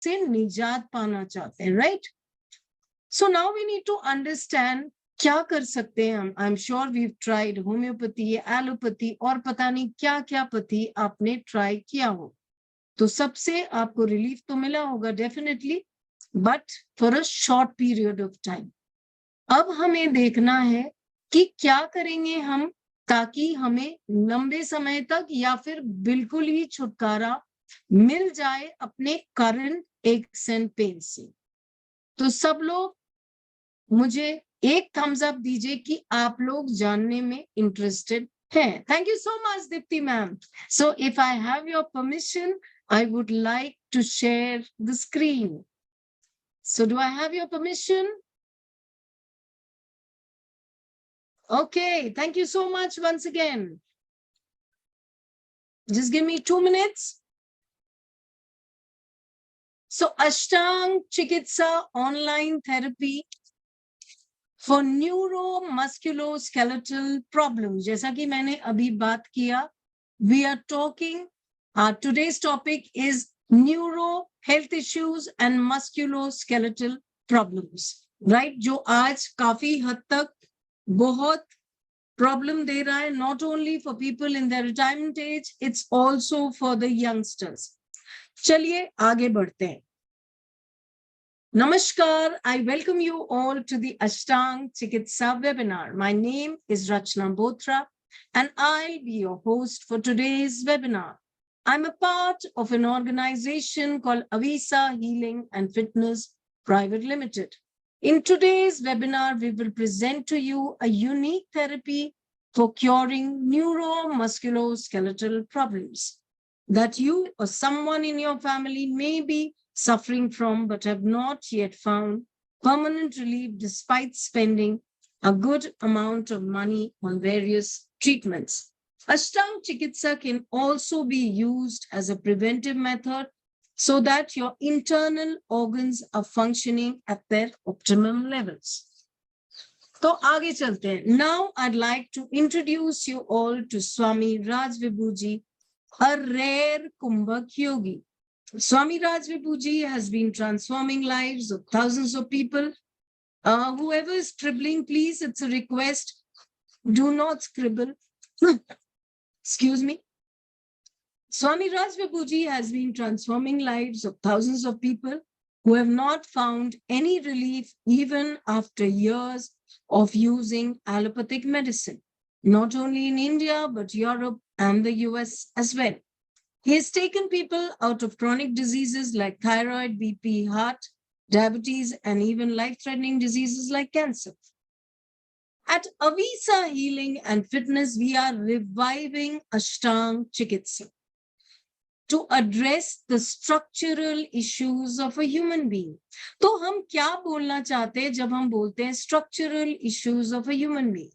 से निजात पाना चाहते हैं, right? So now we need to understand क्या कर सकते हैं हम. I am sure we tried homeopathy, allopathy और पता नहीं क्या क्या पति आपने ट्राई किया हो, तो सबसे आपको रिलीफ तो मिला होगा definitely, but for a short period of time. अब हमें देखना है कि क्या करेंगे हम ताकि हमें लंबे समय तक या फिर बिल्कुल ही छुटकारा मिल जाए अपने करंट एक्स एंड पेन से. तो सब लोग मुझे एक थम्स अप दीजिए कि आप लोग जानने में इंटरेस्टेड हैं. Thank you so much Deepti ma'am. So if I have your permission, I would like to share the screen. So do I have your permission? Okay, thank you so much once again. Just give me 2 minutes. So Ashtaang Chikitsa online therapy for Neuro Musculoskeletal problems. जैसा कि मैंने अभी बात किया, we are talking, today's topic is neuro health issues and musculoskeletal problems, right? जो आज काफी हद तक बहुत प्रॉब्लम दे रहा है, not only for people in their retirement age, it's also for the youngsters. चलिए आगे बढ़ते हैं. Namaskar, I welcome you all to the Ashtaang Chikitsa webinar. My name is Rachna Bothra and I'll be your host for today's webinar. I'm a part of an organization called Avisa Healing and Fitness Private Limited. In today's webinar, we will present to you a unique therapy for curing neuromusculoskeletal problems that you or someone in your family may be suffering from but have not yet found permanent relief despite spending a good amount of money on various treatments. Ashtaang Chikitsa can also be used as a preventive method so that your internal organs are functioning at their optimum levels. So, आगे चलते हैं. Now, I'd like to introduce you all to Swami Raj Vibhuji, a rare Kumbhak yogi. Swami Raj Vibhuji has been transforming lives of thousands of people. Whoever is scribbling, please, it's a request. Do not scribble. Excuse me. Swami Raj Vibhuji has been transforming lives of thousands of people who have not found any relief even after years of using allopathic medicine, not only in India, but Europe and the US as well. He has taken people out of chronic diseases like thyroid, BP, heart, diabetes, and even life-threatening diseases like cancer. At Avisa Healing and Fitness, we are reviving Ashtaang Chikitsa to address the structural issues of a human being. तो हम क्या बोलना चाहते हैं जब हम बोलते हैं structural issues of a human being?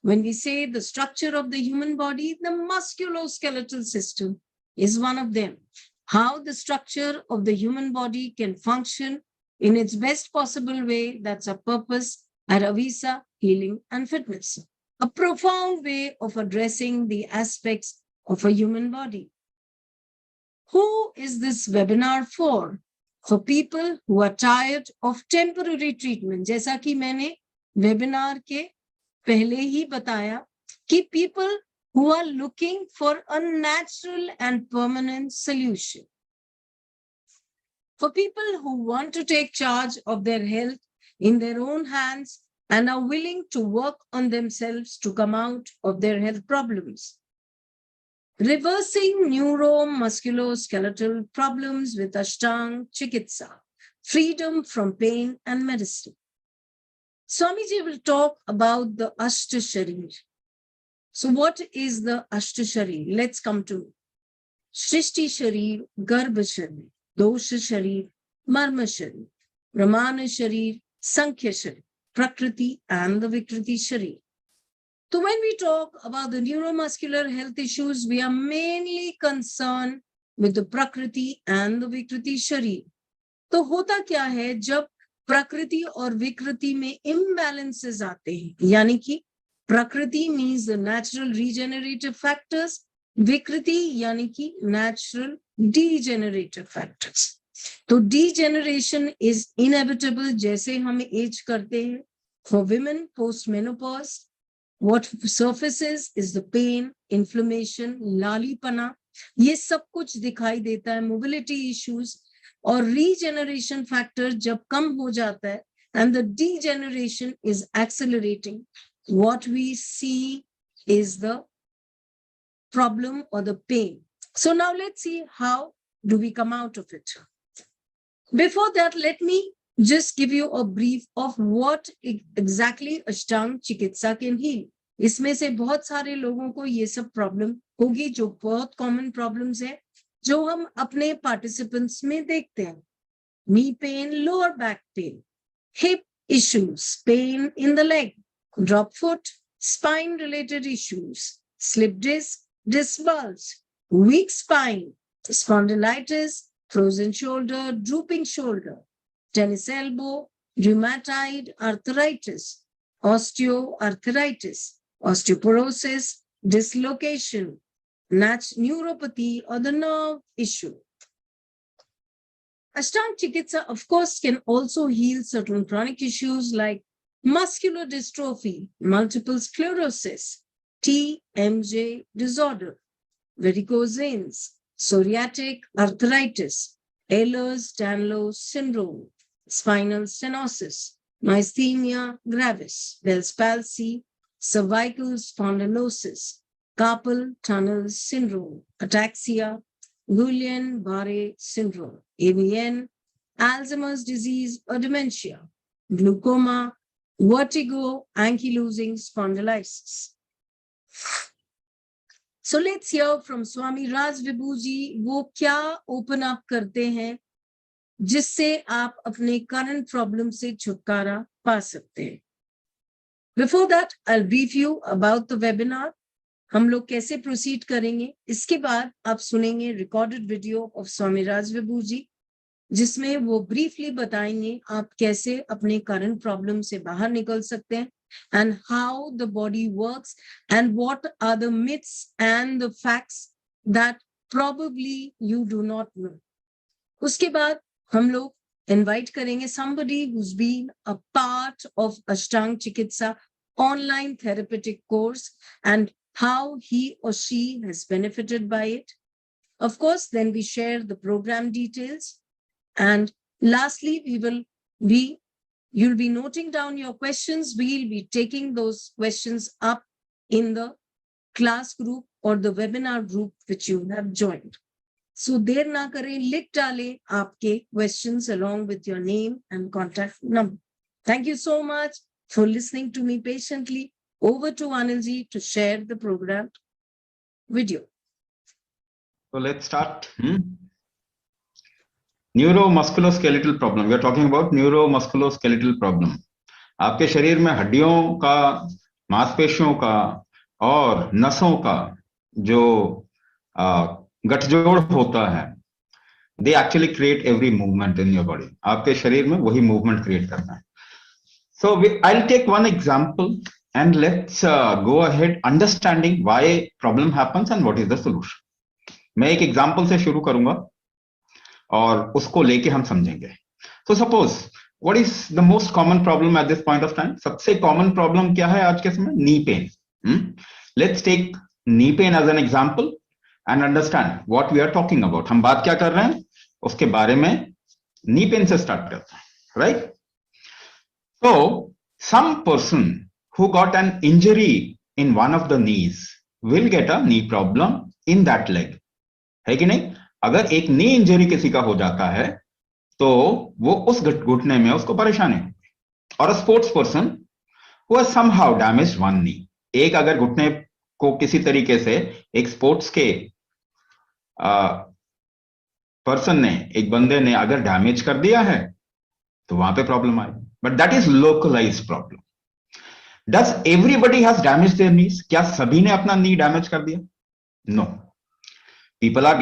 When we say the structure of the human body, the musculoskeletal system is one of them. How the structure of the human body can function in its best possible way, that's our purpose at Avisa Healing and Fitness. A profound way of addressing the aspects of a human body. Who is this webinar for? For people who are tired of temporary treatment. जैसा कि मैंने webinar के पहले ही बताया कि people who are looking for a natural and permanent solution. For people who want to take charge of their health in their own hands and are willing to work on themselves to come out of their health problems. Reversing neuromusculoskeletal problems with Ashtaang Chikitsa, freedom from pain and medicine. Swamiji will talk about the Ashtasharir. So what is the Ashtasharir? Let's come to it. Shrishti Sharir, Garbha Sharir, Dosha Sharir, Marma Sharir, Pramana Sharir, Sankhya Sharir, Prakriti and the Vikriti Sharir. So when we talk about the neuromuscular health issues, we are mainly concerned with the Prakriti and the Vikriti Sharir. तो होता क्या है जब प्रकृति और विकृति में imbalances आते हैं, यानी कि प्रकृति means the natural regenerative factors, विकृति यानी कि natural degenerative factors. तो degeneration is inevitable जैसे हम एज करते हैं. For women post menopause, what surfaces is the pain, inflammation, लालीपना, ये सब कुछ दिखाई देता है. Mobility issues और regeneration factor जब कम हो जाता है and the degeneration is accelerating, what we see is the problem or the pain. So now let's see how do we come out of it. Before that, let me just give you a brief of what exactly Ashtaang Chikitsa can heal. इसमें से बहुत सारे लोगों को ये सब problem होगी, जो बहुत कॉमन प्रॉब्लम्स है जो हम अपने पार्टिसिपेंट्स में देखते हैं. Knee pain, lower back pain, hip issues, pain in the leg, drop foot, spine related issues, slip disc, disc bulge, weak spine, spondylitis, frozen shoulder, drooping shoulder, tennis elbow, rheumatoid arthritis, osteoarthritis, osteoporosis, dislocation, neuropathy or the nerve issue. Ashtaang Chikitsa, of course, can also heal certain chronic issues like muscular dystrophy, multiple sclerosis, TMJ disorder, varicose veins, psoriatic arthritis, Ehlers-Danlos syndrome, spinal stenosis, myasthenia gravis, Bell's palsy, cervical spondylosis, carpal tunnel syndrome, ataxia, Guillain-Barré syndrome, AVN, Alzheimer's disease or dementia, glaucoma, vertigo, ankylosing spondylitis. So let's hear from Swami Raj Vibhuji, वो क्या open up करते हैं जिससे आप अपने current problem से छुटकारा पा सकते हैं. Before that, I'll brief you about the webinar. हम लोग कैसे प्रोसीड करेंगे. इसके बाद आप सुनेंगे रिकॉर्डेड वीडियो ऑफ स्वामी राज विभू जी, जिसमें वो ब्रीफली बताएंगे आप कैसे अपने करंट प्रॉब्लम से बाहर निकल सकते हैं and how the body works and what are the myths and the facts that probably you do not know. उसके बाद हम लोग इनवाइट करेंगे somebody who's been a part of Ashtaang Chikitsa online therapeutic course and how he or she has benefited by it. Of course, then we share the program details. And lastly, you'll be noting down your questions. We'll be taking those questions up in the class group or the webinar group which you have joined. So देर ना करें, लिख डालें आपके questions along with your name and contact number. Thank you so much for listening to me patiently. Over to Anilji to share the program video. So let's start. Neuro Musculoskeletal problem. We are talking about Neuro Musculoskeletal problem. आपके शरीर में हड्डियों का, मांसपेशियों का और नसों का जो गठजोड़ होता है, they actually create every movement in your body. आपके शरीर में वही movement create करना है. So I'll take one example and let's go ahead understanding why problem happens and what is the solution. मैं एक example से शुरू करूंगा और उसको लेके हम समझेंगे. So suppose what is the most common problem at this point of time? सबसे common problem क्या है आज के समय? Knee pain. Let's take knee pain as an example and understand what we are talking about. हम बात क्या कर रहे हैं उसके बारे में. knee pain से start करते हैं, right? So some person who got an injury in one of the knees will get a knee problem in that leg. है कि नहीं? अगर एक नी इंजरी किसी का हो जाता है तो वो उस घुटने में उसको परेशानी होगी. और a sports person who has somehow damaged one knee. एक अगर घुटने को किसी तरीके से एक स्पोर्ट्स के पर्सन ने, एक बंदे ने अगर डैमेज कर दिया है तो वहां पे प्रॉब्लम आएगी. But that is localised problem. Does everybody has damage their knees? क्या सभी ने अपना नी डैमेज कर दिया? No. People are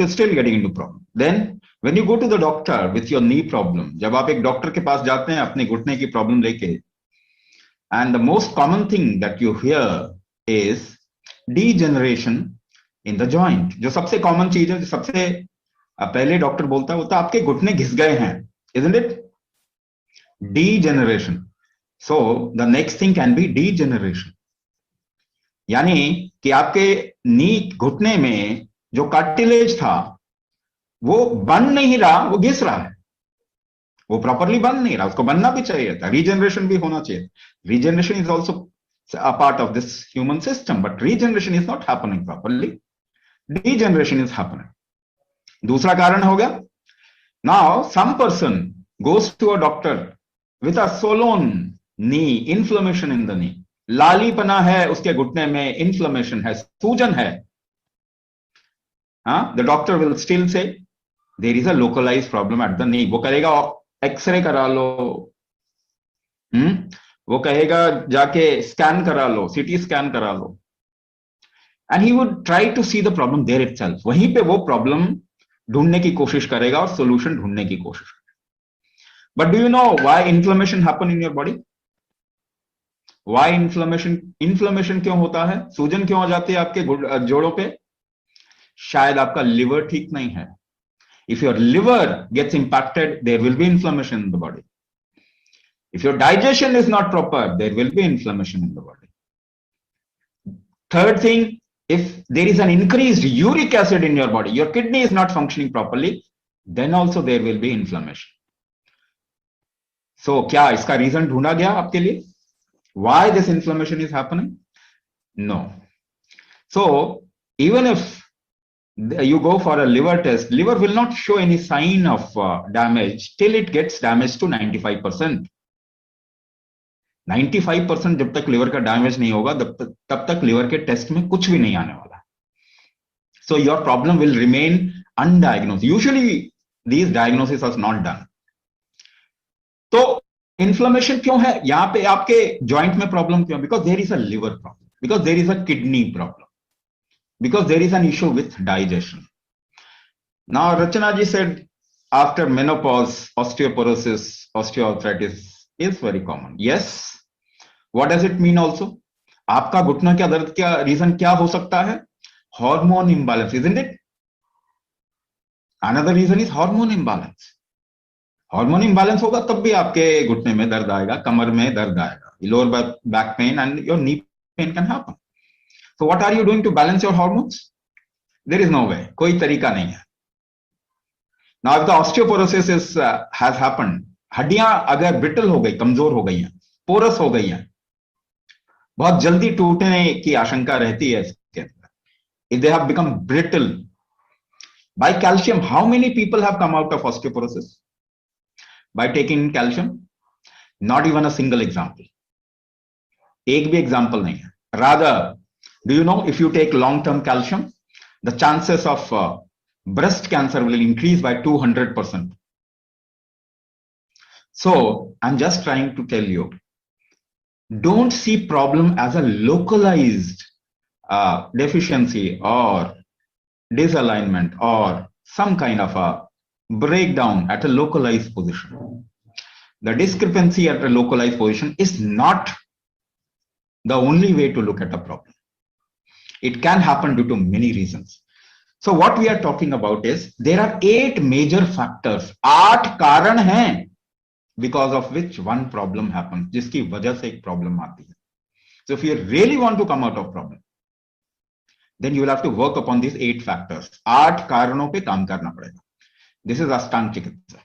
still getting into problem. Then when you go to the doctor with your knee problem, जब आप एक doctor के पास जाते हैं अपने घुटने की प्रॉब्लम लेके, and the most common thing that you hear is degeneration in the joint. जो सबसे कॉमन चीज है, जो सबसे अब पहले डॉक्टर बोलता है वो तो आपके घुटने घिस गए हैं, isn't it? Degeneration. So the next thing can be degeneration. यानी कि आपके नी घुटने में जो कार्टिलेज था वो बन नहीं रहा, वो घिस रहा है, वो प्रॉपरली बन नहीं रहा, उसको बनना भी चाहिए था, रीजनरेशन भी होना चाहिए. Regeneration is also a part of this human system, but regeneration is not happening properly. Degeneration is happening. दूसरा कारण हो गया, now some person goes to a doctor with a swollen knee, inflammation in the knee. लालीपना है उसके घुटने में, inflammation है, सूजन है. The doctor will still say there is a localized problem at the knee. वो करेगा एक्सरे करा लो, वो कहेगा जाके स्कैन करा लो, सीटी स्कैन करा लो, and he would try to see the problem there itself. वहीं पे वो प्रॉब्लम ढूंढने की कोशिश करेगा और सोल्यूशन ढूंढने की कोशिश करेगा. But do you know why inflammation happen in your body? Why inflammation क्यों होता है, सूजन क्यों आ जाती है आपके जोड़ों पे? शायद आपका लिवर ठीक नहीं है. If your liver gets impacted, there will be inflammation in the body. If your digestion is not proper, there will be inflammation in the body. Third thing, if there is an increased uric acid in your body, your kidney is not functioning properly, then also there will be inflammation. So, क्या इसका reason ढूंढा गया आपके लिए? Why this inflammation is happening? No. So, even if you go for a liver test, liver will not show any sign of damage till it gets damaged to 95%. 95% जब तक liver का damage नहीं होगा तब तक लिवर के test में कुछ भी नहीं आने वाला. So your problem will remain undiagnosed. Usually these diagnoses are not done. तो इन्फ्लेमेशन क्यों है यहाँ पे आपके जॉइंट में प्रॉब्लम क्यों? Because there is a liver problem, because there is a kidney problem, because there is an issue with digestion. Now, Rachana ji said after menopause, osteoporosis, osteoarthritis is very common. Yes. What does it mean also? आपका घुटना का दर्द क्या reason क्या हो सकता है? Hormone imbalance, isn't it? Another reason is hormone imbalance. Hormone imbalance होगा तब भी आपके घुटने में दर्द आएगा, कमर में दर्द आएगा, lower back pain and your knee pain can happen. So what are you doing to balance your hormones? There is no way. कोई तरीका नहीं है. Now if the osteoporosis has happened, हड्डियां अगर brittle हो गई, कमजोर हो गई हैं, porous हो गई हैं, बहुत जल्दी टूटने की आशंका रहती है इसके अंदर. If they have become brittle by calcium, how many people have come out of osteoporosis by taking calcium? Not even a single example. एक भी example नहीं है. Rather, do you know if you take long-term calcium, the chances of breast cancer will increase by 200%. So I'm just trying to tell you, don't see problem as a localized deficiency or disalignment or some kind of a breakdown at a localized position. The discrepancy at a localized position is not the only way to look at a problem. It can happen due to many reasons. So what we are talking about is there are 8 major factors, 8 कारण हैं because of which one problem happens, जिसकी वजह से एक problem आती है. So if you really want to come out of problem, then you will have to work upon these 8 factors. 8 कारणों पे काम करना पड़ेगा. This is Ashtaang Chikitsa.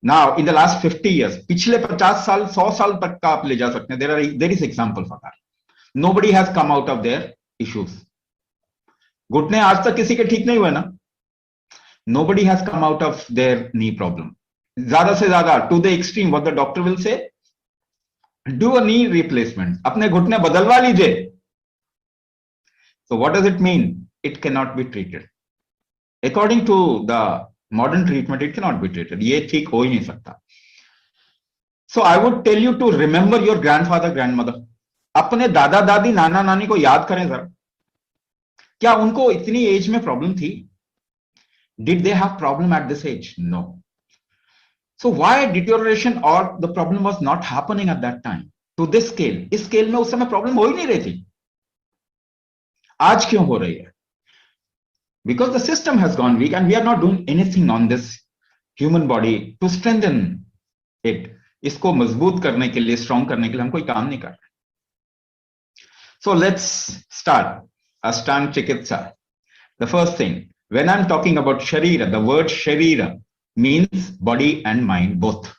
Now in the last 50 years, पिछले 50 साल 100 साल तक का आप ले जा सकते हैं. There is example for that. Nobody has come out of their issues. घुटने आज तक किसी के ठीक नहीं हुए ना. Nobody has come out of their knee problem. ज्यादा से ज्यादा to the extreme, what the doctor will say, do a knee replacement. अपने घुटने बदलवा लीजिए. So what does it mean? It cannot be treated. According to the modern treatment, it cannot be treated. ये ठीक हो ही नहीं सकता. So I would tell you to remember your grandfather, grandmother. अपने दादा दादी नाना नानी को याद करें जरा. क्या उनको इतनी एज में प्रॉब्लम थी? Did they have problem at this age? No. So why deterioration or the problem was not happening at that time to this scale? इस स्केल में उस समय प्रॉब्लम हो ही नहीं रही थी. आज क्यों हो रही है? because the system has gone weak and we are not doing anything on this human body to strengthen it. इसको मजबूत करने के लिए, स्ट्रॉन्ग करने के लिए हम कोई काम नहीं कर रहे. So let's start Ashtang Chikitsa. The first thing, when I'm talking about Sharira, the word Sharira means body and mind both.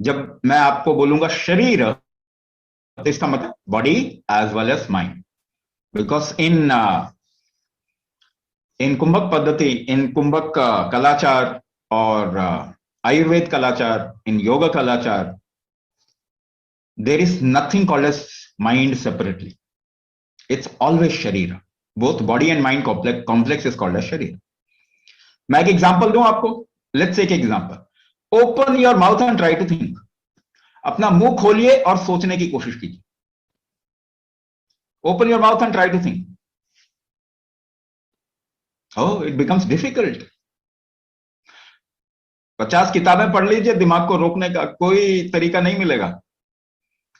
जब मैं आपको बोलूंगा शरीर, तो इसका मतलब body as well as mind. Because in कुंभक पद्धति, in कुंभक कलाचार और Ayurved kalachar, in yoga kalachar, there is nothing called as mind separately. It's always sharira. Both body and mind complex is called as sharira. मैं एक example दूं आपको. Let's take example. Open your mouth and try to think. अपना मुंह खोलिए और सोचने की कोशिश कीजिए. Open your mouth and try to think. Oh, it becomes difficult. 50 किताबें पढ़ लीजिए, दिमाग को रोकने का कोई तरीका नहीं मिलेगा.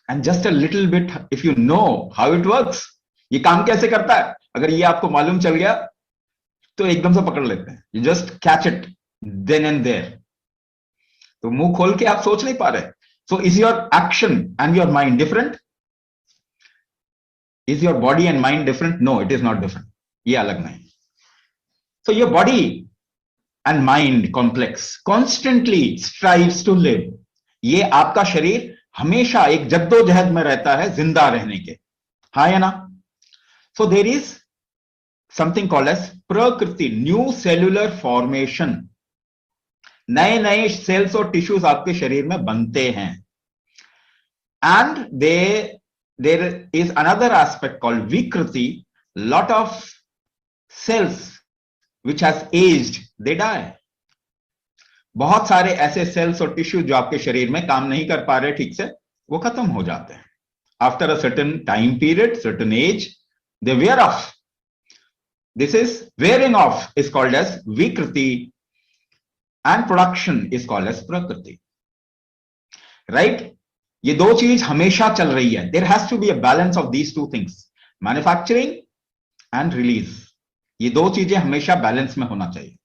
And just a little bit, if you know how it works, ये काम कैसे करता है, अगर ये आपको मालूम चल गया तो एकदम से पकड़ लेते हैं. You just catch it then and there. तो मुंह खोल के आप सोच नहीं पा रहे. So is your action and your mind different? Is your body and mind different? No, it is not different. ये अलग नहीं. So your body and mind complex constantly strives to live. ये आपका शरीर हमेशा एक जद्दोजहद में रहता है जिंदा रहने के. हाँ या ना? So there is something called as प्रकृति, new cellular formation. नए नए सेल्स और टिश्यूज आपके शरीर में बनते हैं. And there is another aspect called vikriti. Lot of cells which has aged, they die. बहुत सारे ऐसे सेल्स और टिश्यू जो आपके शरीर में काम नहीं कर पा रहे ठीक से, वो खत्म हो जाते हैं. After a certain time period, certain age, they wear off. This is wearing off is called as vikriti and production is called as prakriti. Right? ये दो चीज हमेशा चल रही है. There has to be a balance of these two things. Manufacturing and release. ये दो चीजें हमेशा बैलेंस में होना चाहिए.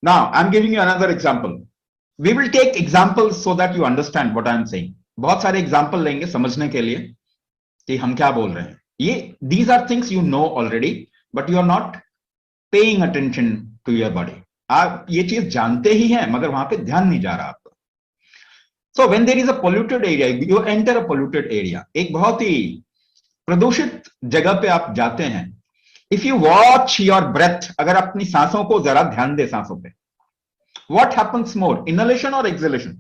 Now, I'm giving you another example. We will take examples so that you understand what I'm saying. बहुत सारे example लेंगे समझने के लिए कि हम क्या बोल रहे हैं. ये these are things you know already, but you are not paying attention to your body. आप ये चीज जानते ही हैं मगर वहां पे ध्यान नहीं जा रहा आपका. So when there is a polluted area, you enter a polluted area. एक बहुत ही प्रदूषित जगह पे आप जाते हैं. If you watch your breath, अगर अपनी सांसों को जरा ध्यान दे सांसों पे, what happens more, inhalation or exhalation?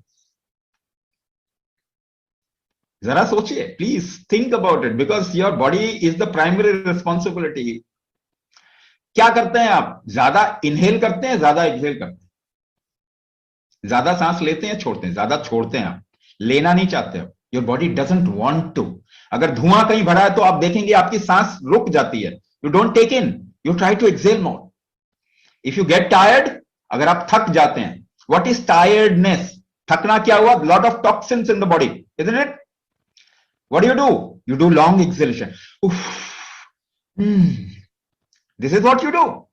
जरा सोचिए, please think about it because your body is the primary responsibility. क्या करते हैं आप? ज्यादा इनहेल करते हैं, ज्यादा एक्सहेल करते हैं, ज्यादा सांस लेते हैं, छोड़ते हैं, ज्यादा छोड़ते हैं, आप लेना नहीं चाहते हो. Your body doesn't want to. अगर धुआं कहीं भरा है तो आप देखेंगे आपकी सांस रुक जाती है. You don't take in, you try to exhale more. If you get tired, अगर आप थक जाते हैं, what is tiredness? थकना क्या हुआ? Lot of toxins in the body, isn't it? What do? You do long exhalation. This is what you do.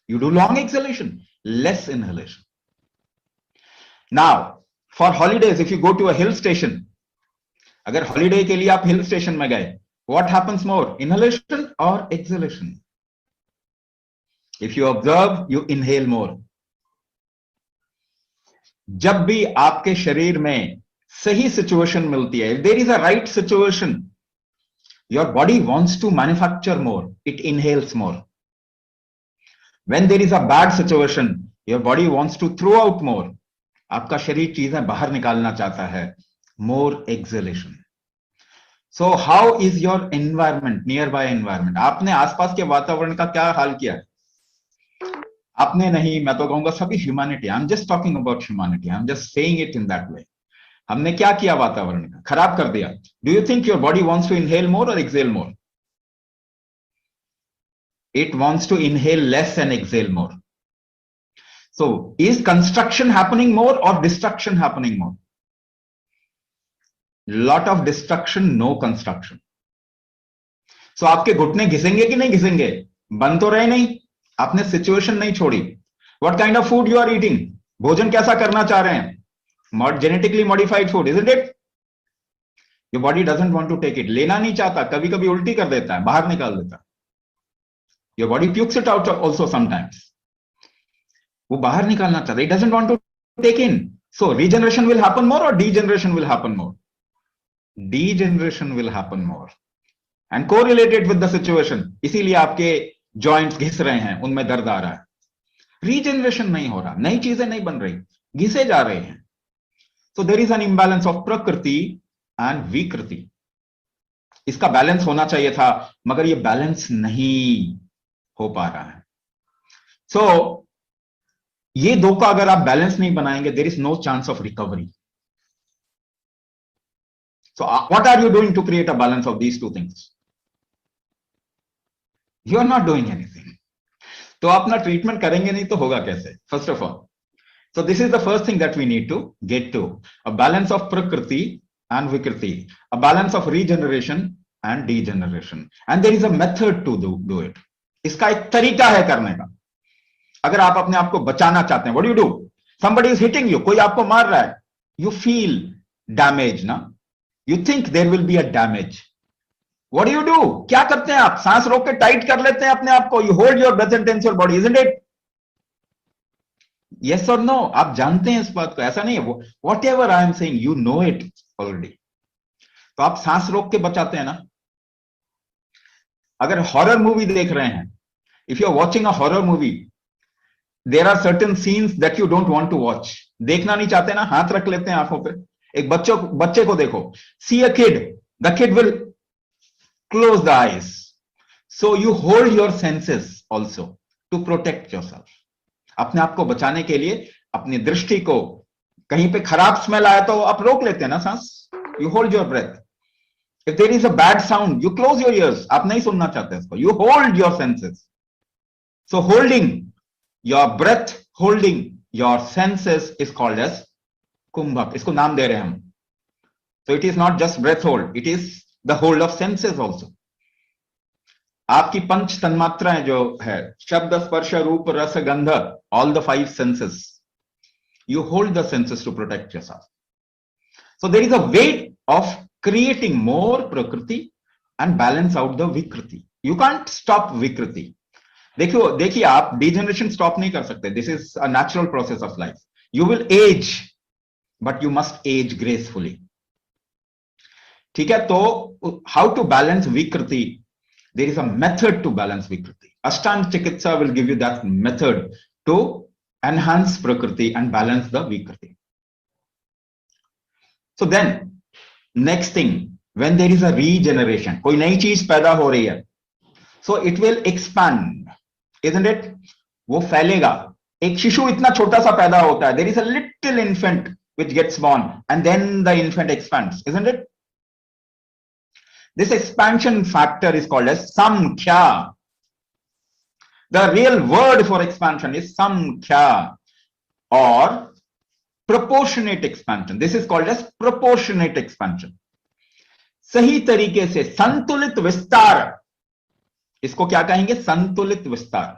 You do long exhalation, less inhalation. Now, for holidays, if you go to a hill station, अगर holiday के लिए आप hill station में गए, what happens more, inhalation or exhalation? If you observe, you inhale more. जब भी आपके शरीर में सही situation मिलती है, if there is a right situation, your body wants to manufacture more, it inhales more. When there is a bad situation, your body wants to throw out more. आपका शरीर चीजें बाहर निकालना चाहता है, more exhalation. So how is your environment, nearby environment? आपने आसपास के वातावरण का क्या हाल किया है? आपने नहीं, मैं तो कहूंगा सभी humanity. I'm just talking about humanity. I'm just saying it in that way. हमने क्या किया वातावरण का? खराब कर दिया. Do you think your body wants to inhale more or exhale more? It wants to inhale less and exhale more. So is construction happening more or destruction happening more? Lot of destruction, no construction. So आपके घुटने घिसेंगे कि नहीं घिसेंगे? बन तो रहे नहीं, आपने situation नहीं छोड़ी. What kind of food you are eating, भोजन कैसा करना चाह रहे हैं, genetically modified food, isn't it? Your body doesn't want to take it, लेना नहीं चाहता, कभी कभी उल्टी कर देता है, बाहर निकाल देता है. Your body pukes it out also sometimes, वो बाहर निकालना चाहता है, it doesn't want to take in. So regeneration will happen more और degeneration will happen more. Degeneration will happen more and correlated with the situation. इसीलिए आपके joints घिस रहे हैं, उनमें दर्द आ रहा है. रीजनरेशन नहीं हो रहा, नई चीजें नहीं बन रही, घिसे जा रहे हैं. So there is an imbalance of prakriti and vikriti. इसका बैलेंस होना चाहिए था, मगर ये बैलेंस नहीं हो पा रहा है. सो ये दो का अगर आप बैलेंस नहीं बनाएंगे, there is no chance of recovery. So what are you doing to create a balance of these two things? You are not doing anything. तो अपना ट्रीटमेंट करेंगे नहीं तो होगा कैसे? First of all, so this is the first thing that we need to get to, a balance of prakriti and vikriti, a balance of regeneration and degeneration, and there is a method to do it. इसका एक तरीका है करने का. अगर आप अपने आप को बचाना चाहते हैं, what do you do? Somebody is hitting you, कोई आपको मार रहा है, you feel damage ना, you think there will be a damage. What do you do? क्या करते हैं आप? सांस रोक के टाइट कर लेते हैं अपने आप को. You hold your breath and tense your body, isn't it? Yes or no? आप जानते हैं इस बात को, ऐसा नहीं है. Whatever I am saying, you know it already. तो आप सांस रोक के बचाते हैं ना. अगर हॉरर मूवी देख रहे हैं, if you are watching a horror movie, there are certain scenes that you don't want to watch. देखना नहीं चाहते ना, हाथ रख लेते हैं आंखों पे. एक बच्चे को देखो, see a kid, the kid will close the eyes. So you hold your senses also to protect yourself. अपने आप को बचाने के लिए अपनी दृष्टि को, कहीं पे खराब स्मेल आया तो आप रोक लेते हैं ना सांस. You hold your breath. If there is a bad sound, you close your ears. आप नहीं सुनना चाहते इसको, you hold your senses. So holding your breath, holding your senses is called as kumbhak. इसको नाम दे रहे हैं हम. So it is not just breath hold, it is the hold of senses also. आपकी पंच तन्मात्राएं जो है, शब्द स्पर्श रूप रस गंध, all the 5 senses, you hold the senses to protect yourself. So there is a way of creating more prakriti and balance out the vikriti. You can't stop vikriti. देखिए आप degeneration stop नहीं कर सकते. This is a natural process of life. You will age, but you must age gracefully. ठीक है? तो how to balance vikriti? There is a method to balance vikriti. Ashtaang Chikitsa will give you that method to enhance prakriti and balance the vikriti. So then, next thing, when there is a regeneration, कोई नई चीज पैदा हो रही है, so it will expand, isn't it? वो फैलेगा. एक शिशु इतना छोटा सा पैदा होता है. There is a little infant which gets born, and then the infant expands, isn't it? This expansion factor is called as samkhya. The real word for expansion is samkhya or proportionate expansion. This is called as proportionate expansion. सही तरीके से संतुलित विस्तार, इसको क्या कहेंगे? संतुलित विस्तार.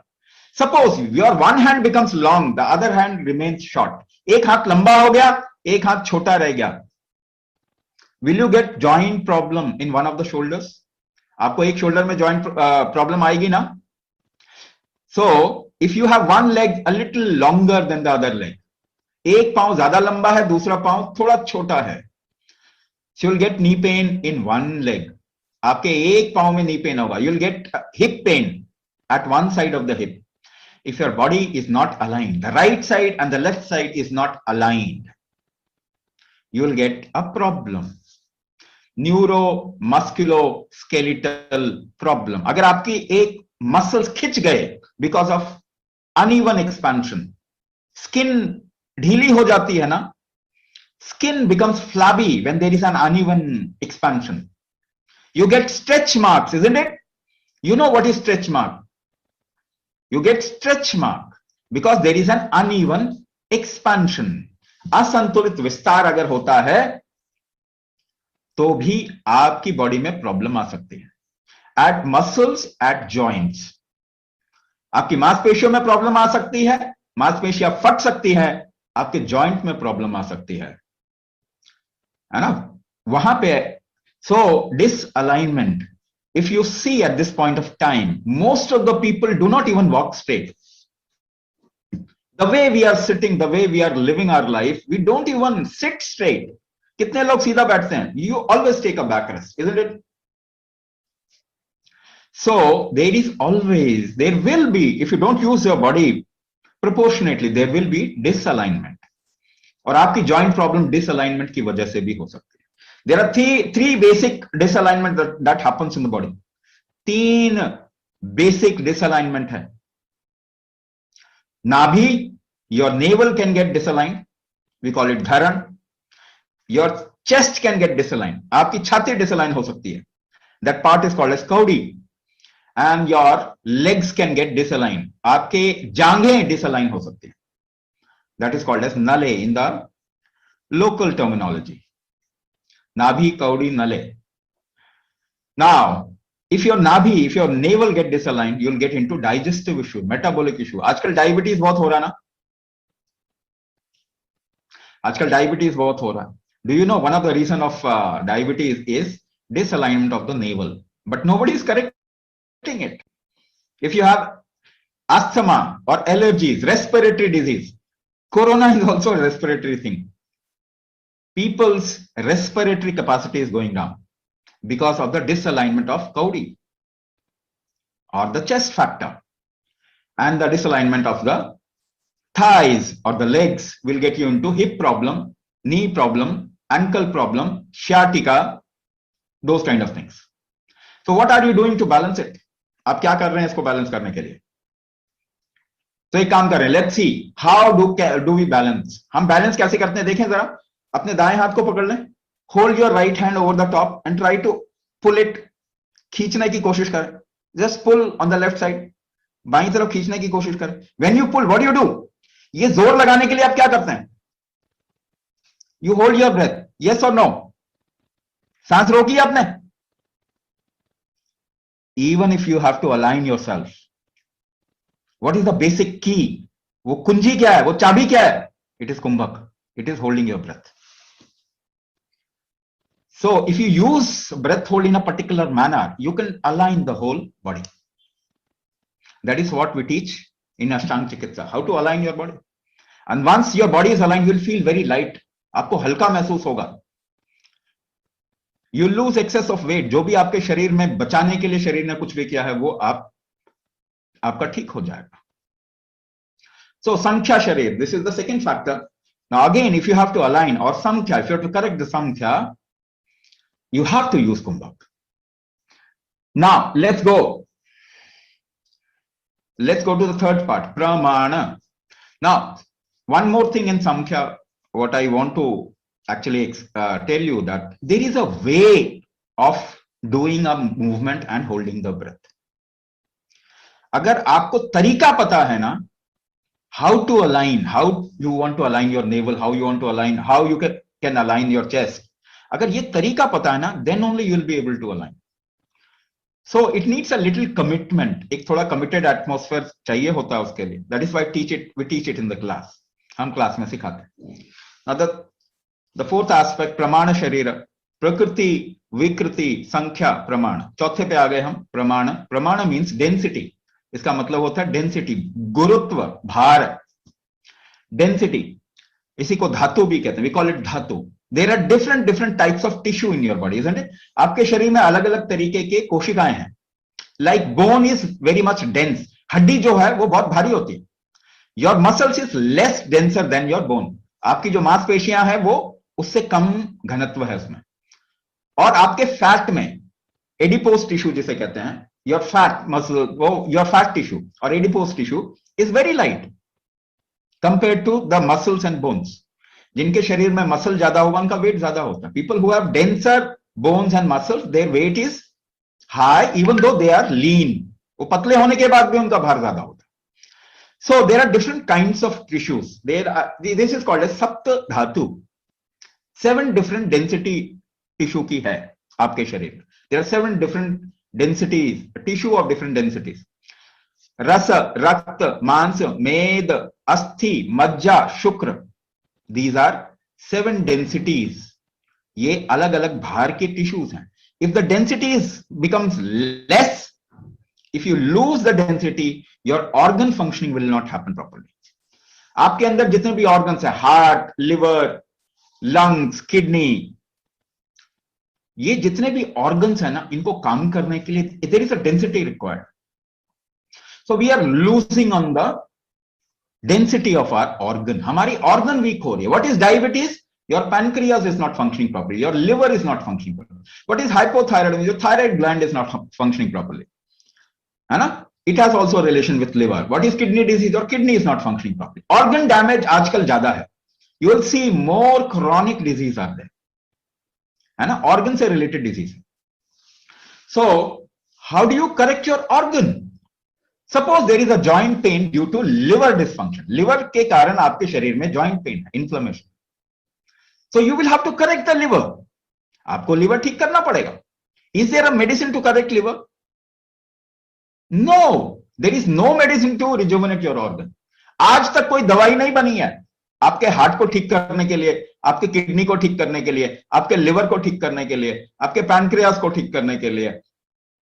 Suppose your one hand becomes long, the other hand remains short. एक हाथ लंबा हो गया, एक हाथ छोटा रह गया. Will you get joint problem in one of the shoulders? आपको एक शोल्डर में joint problem आएगी ना. So if you have one leg a little longer than the other leg, एक पांव ज्यादा लंबा है, दूसरा पांव थोड़ा छोटा है, so you'll get knee pain in one leg. आपके एक पांव में knee pain होगा. You'll get hip pain at one side of the hip. If your body is not aligned, the right side and the left side is not aligned, you will get a problem. Neuro Musculoskeletal problem. अगर आपकी एक muscles खिंच गए because of uneven expansion, skin ढीली हो जाती है ना. Skin becomes flabby when there is an uneven expansion. You get stretch marks, isn't it? You know what is stretch mark? You get stretch mark because there is an uneven expansion. असंतुलित विस्तार अगर होता है तो भी आपकी body में problem आ सकती है. At muscles, at joints. आपकी मांसपेशियों में प्रॉब्लम आ सकती है, मांसपेशियां फट सकती है, आपके जॉइंट में प्रॉब्लम आ सकती है ना, वहां पे. सो डिसअलाइनमेंट, if you see at this point of time, most of the people do not even walk straight. The way we are sitting, the way we are living our life, we don't even sit straight. कितने लोग सीधा बैठते हैं? You always take a backrest, isn't it? So there is always, there will be, if you don't use your body proportionately, there will be disalignment. और आपकी joint problem disalignment की वजह से भी हो सकती है. There are three basic disalignment that happens in the body. 3 basic disalignment है. Nabhi, your navel can get disaligned. We call it dharan. Your chest can get disaligned. आपकी छाती डिसलाइन हो सकती है. That part is called as kaudi. And your legs can get disaligned. आपके जांघें decline हो सकती है. That is called as nale in the local terminology. Nabhi, kaudi, nale. Now, if your navel get disaligned, you'll get into digestive issue, metabolic issue. आजकल diabetes बहुत हो रहा है ना, आजकल डायबिटीज बहुत हो रहा है. Do you know one of the reason of diabetes is disalignment of the navel, but nobody is correcting it. If you have asthma or allergies, respiratory disease, corona is also a respiratory thing. People's respiratory capacity is going down because of the disalignment of kaudi or the chest factor, and the disalignment of the thighs or the legs will get you into hip problem, knee problem, ankle problem, sciatica, those kind of things. So what are you doing to balance it? आप क्या कर रहे हैं इसको balance करने के लिए? तो एक काम करें, let's see how do we balance. हम बैलेंस कैसे करते हैं देखें जरा. अपने दाएं हाथ को पकड़ लें, hold your right hand over the top and try to pull it. खींचने की कोशिश करें. Just pull on the left side. बाईं तरफ खींचने की कोशिश करें. When you pull, what you do? ये जोर लगाने के लिए आप क्या करते हैं? You hold your breath. Yes और नो? सांस रोकी आपने? Even if you have to align yourself, what is the basic की? वो कुंजी क्या है? वो चाबी क्या है? It is kumbhak. It is holding your breath. So if you use breath hold in a particular manner, you can align the whole body. That is what we teach in Ashtaang Chikitsa, how to align your body. And once your body is aligned, you will feel very light. आपको हल्का महसूस होगा. You lose excess of weight. जो भी आपके शरीर में बचाने के लिए शरीर ने कुछ भी किया है, वो आपका ठीक हो जाएगा. So Sankhya Sharir, this is the second factor. Now again, if you have to align or Sankhya, if you have to correct the Sankhya, you have to use Kumbhak. Now, let's go to the third part, Pramana. Now, one more thing in Samkhya, what I want to actually tell you that there is a way of doing a movement and holding the breath. अगर आपको तरीका पता है ना, how to align, how you want to align your navel, how you want to align, how you can align your chest. अगर ये तरीका पता है ना, then only you will be able to align. So it needs a little commitment. एक थोड़ा committed atmosphere चाहिए होता है उसके लिए. That is why we teach it in the class. हम क्लास में सिखाते हैं. Now the fourth aspect, प्रमाण शरीर, प्रकृति, विकृति, संख्या, प्रमाण. चौथे पे आ गए हम. प्रमाण means density. इसका मतलब होता है density, गुरुत्व, भार. Density, इसी को धातु भी कहते हैं. We call it धातु. There are different types of tissue in your body, isn't it? आपके शरीर में अलग अलग तरीके के कोशिकाएं हैं. Like bone is very much dense. हड्डी जो है वो बहुत भारी होती है. Your muscles is less denser than your bone. आपकी जो मांसपेशियां हैं वो उससे कम घनत्व है उसमें. और आपके फैट में एडिपोज टिश्यू जिसे कहते हैं, your fat muscle, your fat tissue or adipose tissue is very light compared to the muscles and bones. जिनके शरीर में मसल ज्यादा होगा उनका वेट ज्यादा होता है. People who have denser bones and muscles, their weight is high even though they are lean. वो पतले होने के बाद भी उनका भार ज्यादा होता है. So there are different kinds of tissues. This is called as सप्त धातु. 7 different density tissue की है आपके शरीर में. There are 7 different densities, tissue of different densities. रस, रक्त, मांस, मेद, अस्थि, मज्जा, शुक्र. These are 7 densities. ये अलग अलग भार के टिश्यूज हैं. If the densities becomes less, if you lose the density, your organ functioning will not happen properly. आपके अंदर जितने भी ऑर्गन्स है, हार्ट, लिवर, लंग्स, किडनी, ये जितने भी ऑर्गन्स है ना, इनको काम करने के लिए there is a density required. So we are losing on the density of our organ. हमारी ऑर्गन वीक हो रही है. What is diabetes? Your pancreas is not functioning properly, your liver is not functioning properly. What is hypothyroid? Your thyroid gland is not functioning properly, है ना. It has also a relation with liver. What is kidney disease? Your kidney is not functioning properly. Organ damage आजकल ज्यादा है. You will see more chronic disease are there, है ना. Organ से related disease. So how do you correct your organ? Suppose there is a joint pain due to liver dysfunction. Liver के कारण आपके शरीर में joint pain है, inflammation. So you will have to correct the liver. आपको liver ठीक करना पड़ेगा. Is there a medicine to correct liver? No, there is no medicine to rejuvenate your organ. आज तक कोई दवाई नहीं बनी है आपके हार्ट को ठीक करने के लिए, आपके किडनी को ठीक करने के लिए, आपके लिवर को ठीक करने के लिए, आपके पैनक्रियास को ठीक करने के लिए,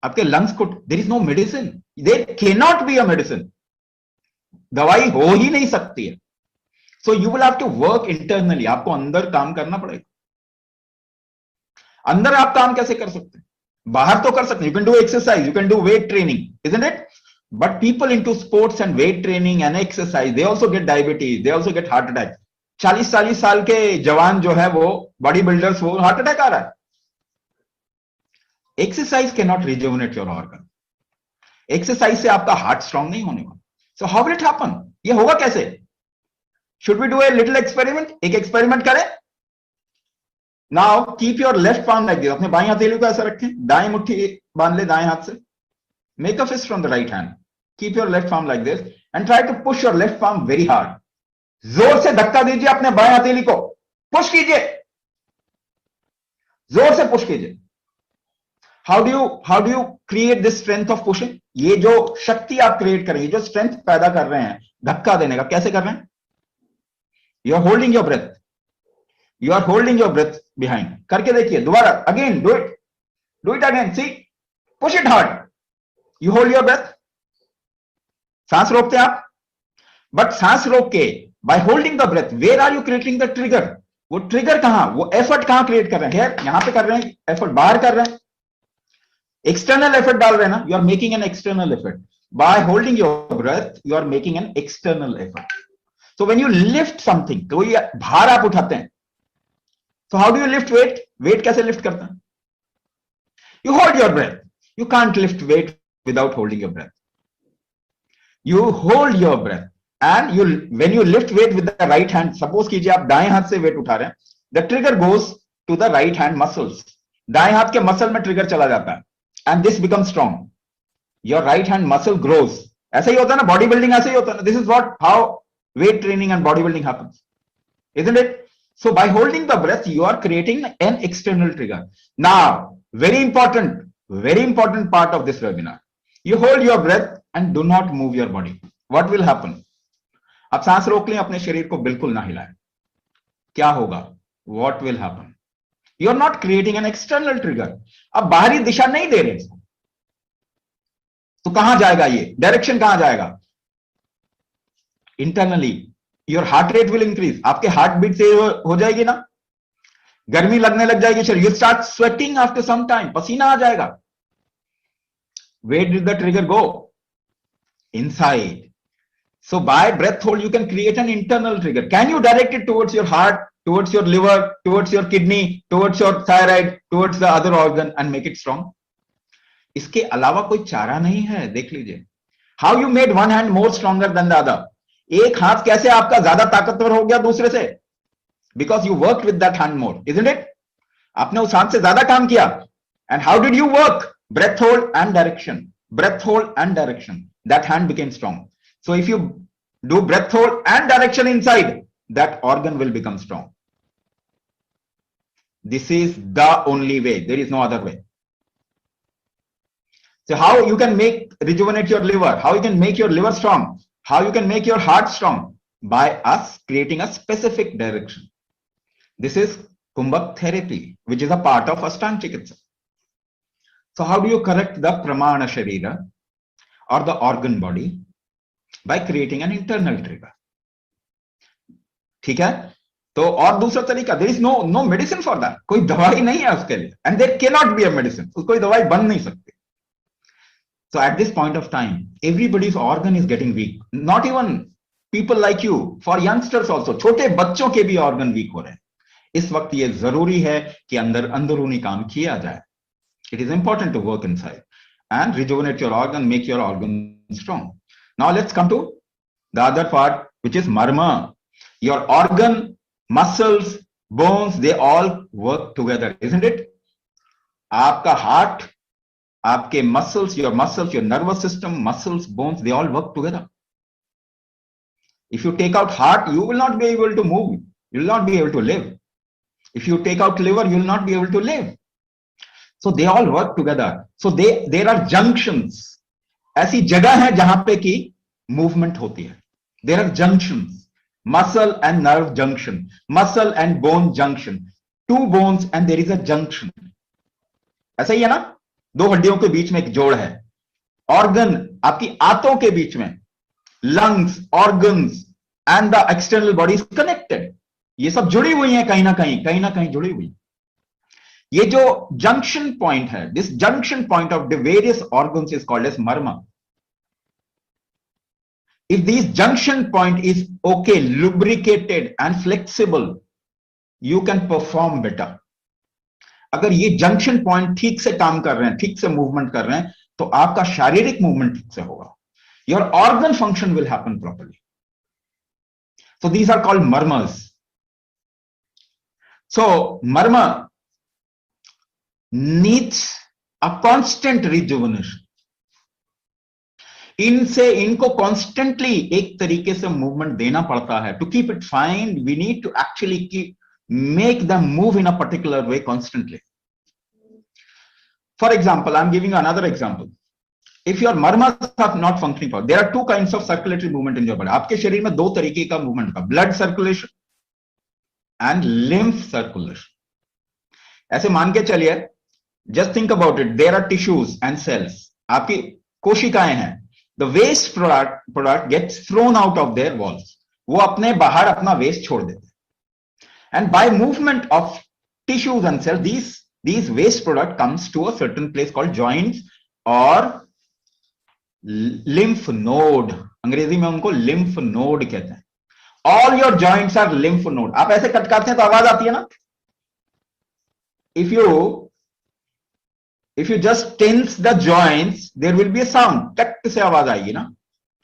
आपके लंग्स को. There is no medicine. There can not be a medicine. दवाई हो ही नहीं सकती है. So you will have to work internally. आपको अंदर काम करना पड़ेगा. अंदर आप काम कैसे कर सकते हैं? बाहर तो कर सकते हैं. You can do exercise, you can do weight training, isn't it? But people into sports and weight training and exercise, they also get diabetes, they also get heart attack. 40-40 साल के जवान जो है वो बॉडी बिल्डर्स, वो heart attack आ रहा है. Exercise can not rejuvenate your organ. Exercise से आपका हार्ट स्ट्रांग नहीं होने वाला. So how will it happen? ये होगा कैसे? Should we do a little experiment? एक एक्सपेरिमेंट करें. Now keep your left palm like this. अपने बाएं हथेली को ऐसा रखें, दाएं मुट्ठी बांध ले दाएं हाथ से. Make a fist from the right hand. Keep your left palm like this and try to push your left palm very hard. जोर से धक्का दीजिए अपने बाएं हथेली को. पुश कीजिए, जोर से पुश कीजिए. How do you create this strength of pushing? ये जो शक्ति आप क्रिएट करेंगे, जो स्ट्रेंथ पैदा कर रहे हैं धक्का देने का, कैसे कर रहे हैं? You are holding your breath. You are holding your breath behind. करके देखिए दोबारा. Again, do it. Do it again. See, push it hard. You hold your breath. सांस रोकते हैं आप. But सांस रोक के by holding the breath, where are you creating the trigger? वो ट्रिगर कहां, वो एफर्ट कहां क्रिएट कर रहे हैं? यहां पे कर रहे हैं एफर्ट, बाहर कर रहे हैं, एक्सटर्नल एफर्ट डाल रहे हैं ना. You are making an external effort. By holding your breath you are making an external effort. So when you lift something, कोई भार आप उठाते हैं, so how do you lift weight? Weight कैसे lift करते हैं? You hold your breath. You can't lift weight without holding your breath. You hold your breath and when you lift weight with the right hand, suppose कीजिए आप दाएं हाथ से weight उठा रहे हैं, the trigger goes to the right hand muscles. दाएं हाथ के मसल में ट्रिगर चला जाता है and this becomes strong. Your right hand muscle grows. ऐसा ही होता है ना, बॉडी बिल्डिंग ऐसे ही होता है ना. This is how weight training and bodybuilding happens, isn't it? So by holding the breath, you are creating an external trigger. Now, very important part of this webinar. You hold your breath and do not move your body. What will happen? आप सांस रोक लें, अपने शरीर को बिल्कुल ना हिलाएं. क्या होगा? What will happen? You are not creating an external trigger. अब बाहरी दिशा नहीं दे रहे इसको. तो कहां जाएगा ये? डायरेक्शन कहां जाएगा? Internally. Your heart rate will increase. आपके हार्ट बीट से हो जाएगी ना, गर्मी लगने लग जाएगी शरीर. You start sweating after some time. पसीना आ जाएगा. Where did the trigger go? Inside. So by breath hold, you can create an internal trigger. Can you direct it towards your heart, towards your liver, towards your kidney, towards your thyroid, towards the other organ and make it strong? इसके अलावा कोई चारा नहीं है. देख लीजिए. How you made one hand more stronger than the other? एक हाथ कैसे आपका ज्यादा ताकतवर हो गया दूसरे से? Because you worked with that hand more, isn't it? आपने उस हाथ से ज्यादा काम किया. And how did you work? Breath hold and direction. Breath hold and direction. That hand became strong. So if you do breath hold and direction inside, that organ will become strong. This is the only way. There is no other way. So how you can rejuvenate your liver, how you can make your liver strong, how you can make your heart strong by us creating a specific direction. This is Kumbhak therapy, which is a part of Ashtaang Chikitsa. So how do you correct the Pramana Sharira or the organ body? By creating an internal trigger. ठीक है? तो और दूसरा तरीका, there is no medicine for that. कोई दवाई नहीं है उसके लिए, and there cannot be a medicine. कोई दवाई बन नहीं सकती. So at this point of time, everybody's organ is getting weak. Not even people like you, for youngsters also. छोटे बच्चों के भी organ weak हो रहे हैं. इस वक्त ये जरूरी है कि अंदरूनी काम किया जाए. It is important to work inside and rejuvenate your organ, make your organ strong. Now let's come to the other part, which is marma. Your organ, muscles, bones, they all work together, isn't it? आपका heart, आपके muscles, your nervous system, muscles, bones, they all work together. If you take out heart, you will not be able to move. You will not be able to live. If you take out liver, you will not be able to live. So they all work together. So there are junctions. ऐसी जगह है जहां पे की movement होती है. There are junctions. Muscle and nerve junction. Muscle and bone junction. Two bones and there is a junction. ऐसा ही है ना? दो हड्डियों के बीच में एक जोड़ है. Organ, आपकी आंतों के बीच में. Lungs, organs and the external body is connected. ये सब जुड़ी हुई हैं कहीं ना कहीं जुड़ी हुई. ये जो junction point है, this junction point of the various organs is called as marma. If this junction point is okay, lubricated and flexible, you can perform better. अगर ये junction point ठीक से काम कर रहे हैं, ठीक से movement कर रहे हैं, तो आपका शारीरिक movement ठीक से होगा. Your organ function will happen properly. So these are called marmas. So marma needs a constant rejuvenation. इनको constantly एक तरीके से movement देना पड़ता है. To keep it fine, we need to actually make them move in a particular way constantly. For example, I'm giving you another example. If your marmas are not functioning properly, there are two kinds of circulatory movement in your body. आपके शरीर में दो तरीके का movement का, blood circulation and lymph circulation. ऐसे मान के चलिए, just think about it. There are tissues and cells. आपकी कोशिकाएं हैं. The waste product gets thrown out of their walls. वो अपने बाहर अपना waste छोड़ देते हैं. And by movement of tissues and cells, these waste product comes to a certain place called joints or lymph node. अंग्रेजी में उनको lymph node कहते हैं. All your joints are lymph node. आप ऐसे कटकाते हैं तो आवाज आती है ना? If you just tense the joints, there will be a sound. टक से आवाज आएगी ना?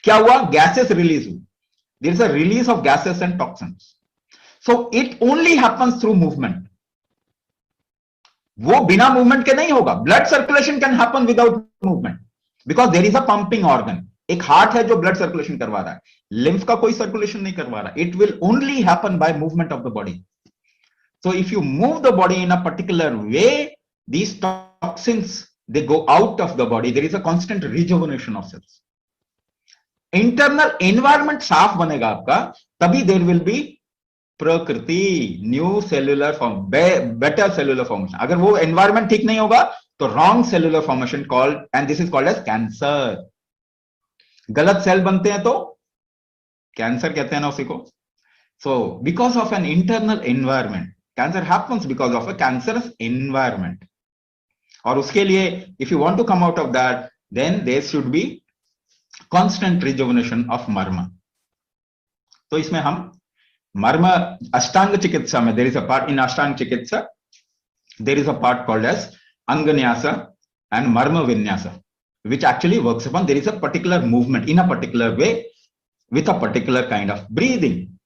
क्या हुआ? Gases release हुई. There is a release of gases and toxins. So it only happens through movement. वो बिना movement के नहीं होगा. Blood circulation can happen without movement because there is a pumping organ. एक heart है जो blood circulation करवा रहा है. Lymph का कोई circulation नहीं करवा रहा. It will only happen by movement of the body. So if you move the body in a particular way, these toxins, they go out of the body. There is a constant rejuvenation of cells. Internal environment साफ बनेगा आपका, तभी there will be प्रकृति, new cellular form, better cellular formation. अगर वो environment ठीक नहीं होगा, तो wrong cellular formation called, and this is called as cancer. गलत सेल बनते हैं तो कैंसर कहते हैं ना उसी को. So because of an internal environment, cancer happens because of a cancerous environment. और उसके लिए, if you want to come out of that, then there should be constant rejuvenation of marma. तो इसमें हम marma अष्टांग चिकित्सा में, there is a part in Ashtaang Chikitsa, there is a part called as Anganyasa and Marma Vinyasa, which actually works upon, there is a particular movement in a particular way with a particular kind of breathing.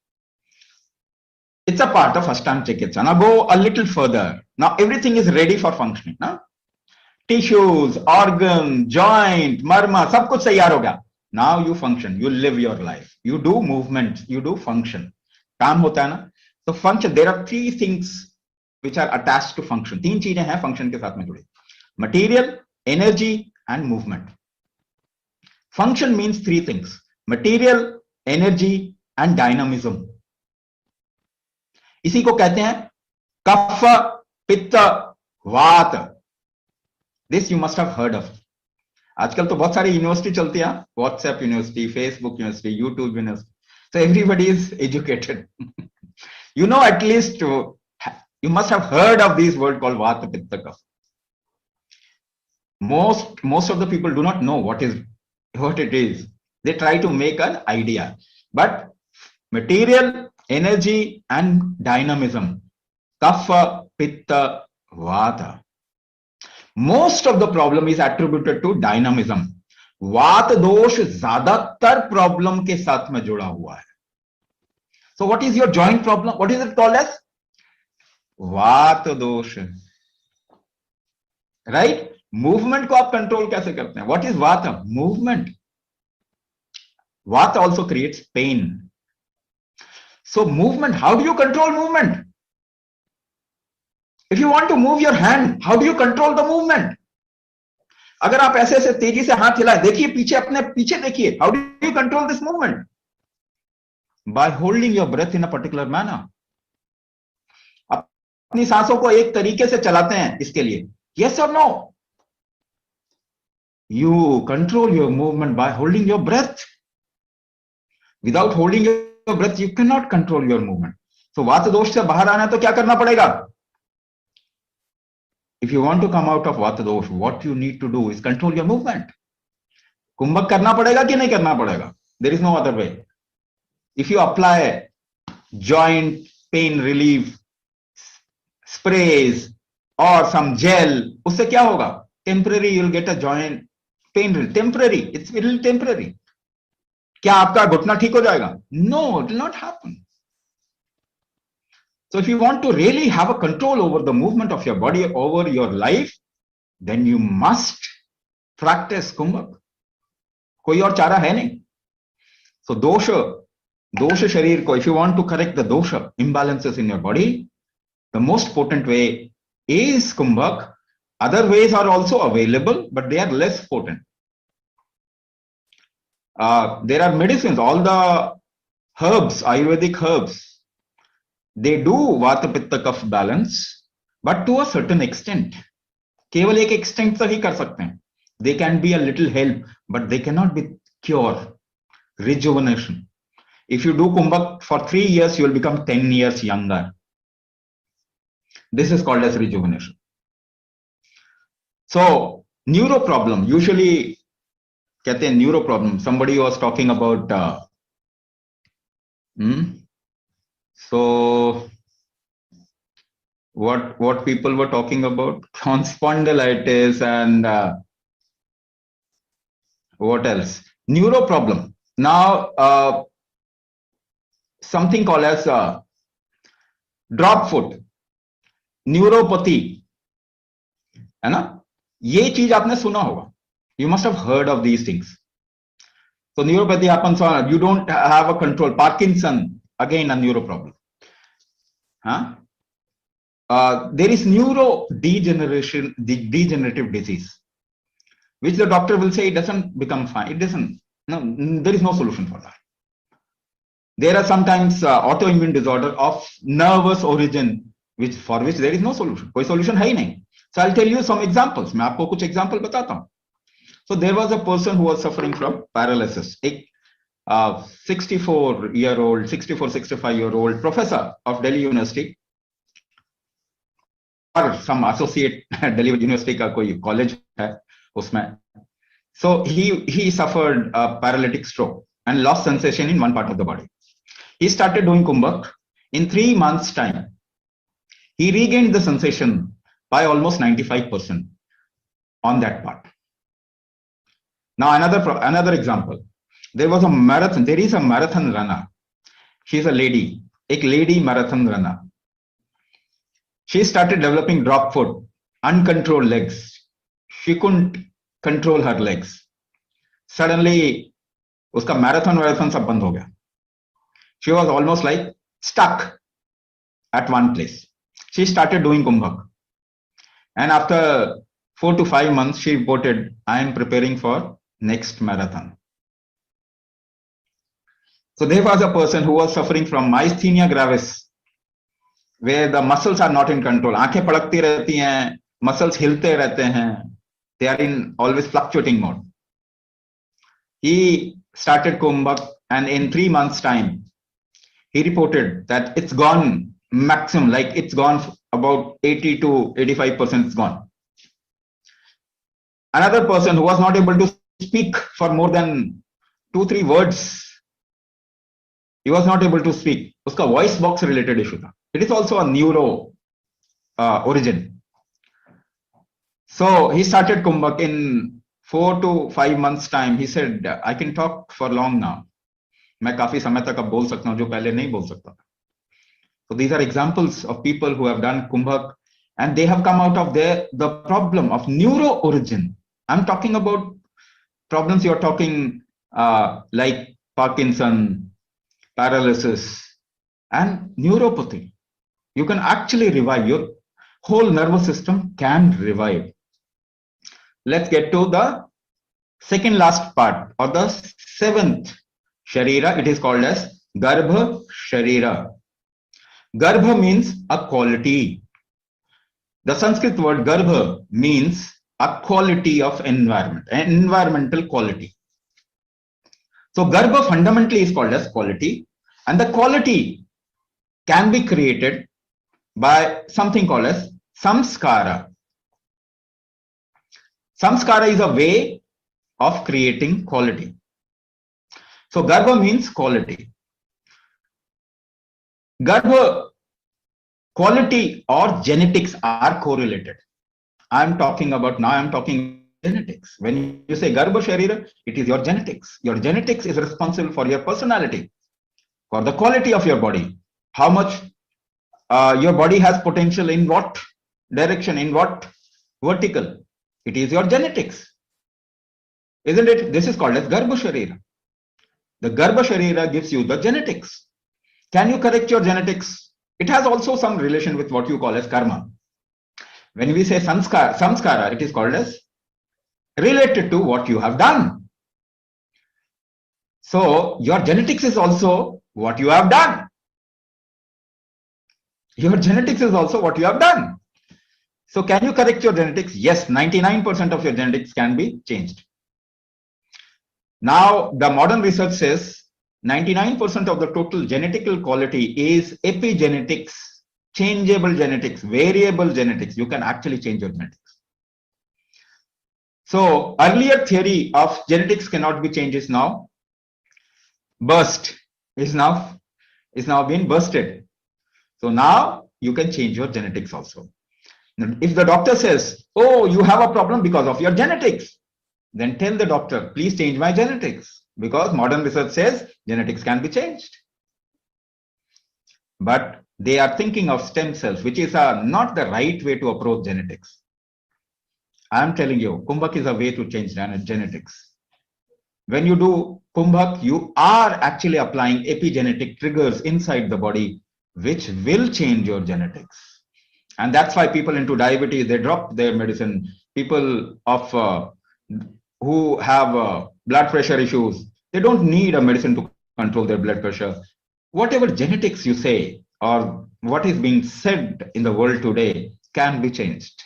It's a part of Ashtaang Chikitsa. Now go a little further. Now everything is ready for functioning. Now tissues, organ, joint, marma, सब कुछ तैयार हो गया. Now you function, you live your life, you do movement, you do function. काम होता है ना? So function, there are three things which are attached to function. तीन चीजें हैं function के साथ में जुड़ी. Material, energy and movement. Function means three things: material, energy and dynamism. इसी को कहते हैं कफ, पित्त, वात. This you must have heard of. आजकल तो बहुत सारी यूनिवर्सिटी चलती है, WhatsApp university, Facebook university, YouTube university. So everybody is educated. You know, at least you must have heard of these words called Vata, Pitta, Kapha. Most of the people do not know what it is. They try to make an idea. But material, energy and dynamism, Kapha, Pitta, Vata. Most of the problem is attributed to dynamism. वात दोष ज्यादातर problem के साथ में जुड़ा हुआ है. So what is your joint problem? What is it called as? वात दोष. Right? Movement को आप कंट्रोल कैसे करते हैं? What is vata? Movement. Vata also creates pain. So movement, how do you control movement? If you want to move your hand, how do you control the movement? अगर आप ऐसे ऐसे तेजी से हाथ हिलाएं, देखिए पीछे, अपने पीछे देखिए. How do you control this movement? By holding your breath in a particular manner. अपनी सांसों को एक तरीके से चलाते हैं इसके लिए. Yes or no? You control your movement by holding your breath. Without holding your breath, you cannot control your movement. So वात दोष से बाहर आना है तो क्या करना पड़ेगा? If you want to come out of vata dosh, what you need to do is control your movement. कुंभक करना पड़ेगा कि नहीं करना पड़ेगा? There is no other way. If you apply joint pain relief sprays or some gel, उससे क्या होगा? Temporary, you'll get a joint pain relief. Temporary, it's little temporary. क्या आपका घुटना ठीक हो जाएगा? No, it will not happen. So if you want to really have a control over the movement of your body, over your life, then you must practice kumbhak. कोई और चारा है नहीं. So dosha sharir ko, if you want to correct the dosha imbalances in your body, the most potent way is kumbhak. Other ways are also available, but they are less potent. There are medicines, all the herbs, Ayurvedic herbs, they do vata pitta kapha balance, but to a certain extent. केवल एक extent तक ही कर सकते हैं. They can be a little help, but they cannot be cure. Rejuvenation. If you do kumbhak for 3 years, you will become 10 years younger. This is called as rejuvenation. So neuro problem, usually कहते हैं neuro problem. Somebody was talking about so what people were talking about? Spondylitis and what else? Neuro problem. Now something called as drop foot, neuropathy, है ना? ये चीज आपने सुना होगा. You must have heard of these things. So neuropathy happens on, you don't have a control. Parkinson, again a neuro problem. There is degenerative disease, which the doctor will say it doesn't become fine. It doesn't. No, there is no solution for that. There are sometimes autoimmune disorder of nervous origin, for which there is no solution. कोई solution है ही नहीं. So I'll tell you some examples. मैं आपको कुछ example बताता हूँ. So there was a person who was suffering from paralysis. एक 65-year-old professor of Delhi University or some associate Delhi University का कोई college है उसमें. So he suffered a paralytic stroke and lost sensation in one part of the body. He started doing kumbhak. In 3 months' time, he regained the sensation by almost 95% on that part. Now another example. There is a marathon runner. She's a lady, एक lady marathon runner. She started developing drop foot, uncontrolled legs. She couldn't control her legs. Suddenly, उसका marathon सब बंद हो गया. She was almost like stuck at one place. She started doing kumbhak. And after 4 to 5 months, she reported, I am preparing for next marathon. So there was a person who was suffering from myasthenia gravis, where the muscles are not in control. आंखें पड़कती रहती हैं, muscles हिलते रहते हैं. They are in always fluctuating mode. He started Kumbhak, and in 3 months' time, he reported that it's gone maximum, like it's gone about 80 to 85% is gone. Another person who was not able to speak for more than 2-3 words, he was not able to speak. Uska voice box related issue tha. It is also a neuro origin. So he started Kumbhak in 4 to 5 months time. He said, I can talk for long now. मैं काफी समय तक अब बोल सकता हूं जो पहले नहीं बोल सकता. So these are examples of people who have done Kumbhak, and they have come out of the problem of neuro origin. I'm talking about problems you're talking like Parkinson, paralysis, and neuropathy. You can actually revive. Your whole nervous system can revive. Let's get to the second last part, or the 7th Sharira. It is called as Garbha Sharira. Garbha means a quality. The Sanskrit word Garbha means a quality of environment, an environmental quality. So Garbha fundamentally is called as quality, and the quality can be created by something called as samskara. Samskara is a way of creating quality. So Garbha means quality. Garbha, quality or genetics are correlated. I'm talking about genetics. When you say Garbha Sharira, it is your genetics. Your genetics is responsible for your personality, for the quality of your body. How much your body has potential in what direction, in what vertical. It is your genetics. Isn't it? This is called as Garbha Sharira. The Garbha Sharira gives you the genetics. Can you correct your genetics? It has also some relation with what you call as karma. When we say samskara, it is called as related to what you have done. So your genetics is also what you have done. Your genetics is also what you have done. So can you correct your genetics? Yes, 99% of your genetics can be changed. Now, the modern research says 99% of the total genetical quality is epigenetics, changeable genetics, variable genetics. You can actually change your genetics. So earlier theory of genetics cannot be changed is now burst, is now being bursted. So now you can change your genetics also. If the doctor says, oh, you have a problem because of your genetics, then tell the doctor, please change my genetics, because modern research says genetics can be changed. But they are thinking of stem cells, which is not the right way to approach genetics. I am telling you, Kumbhak is a way to change genetics. When you do Kumbhak, you are actually applying epigenetic triggers inside the body, which will change your genetics. And that's why people into diabetes, they drop their medicine. People of who have blood pressure issues, they don't need a medicine to control their blood pressure. Whatever genetics you say, or what is being said in the world today, can be changed.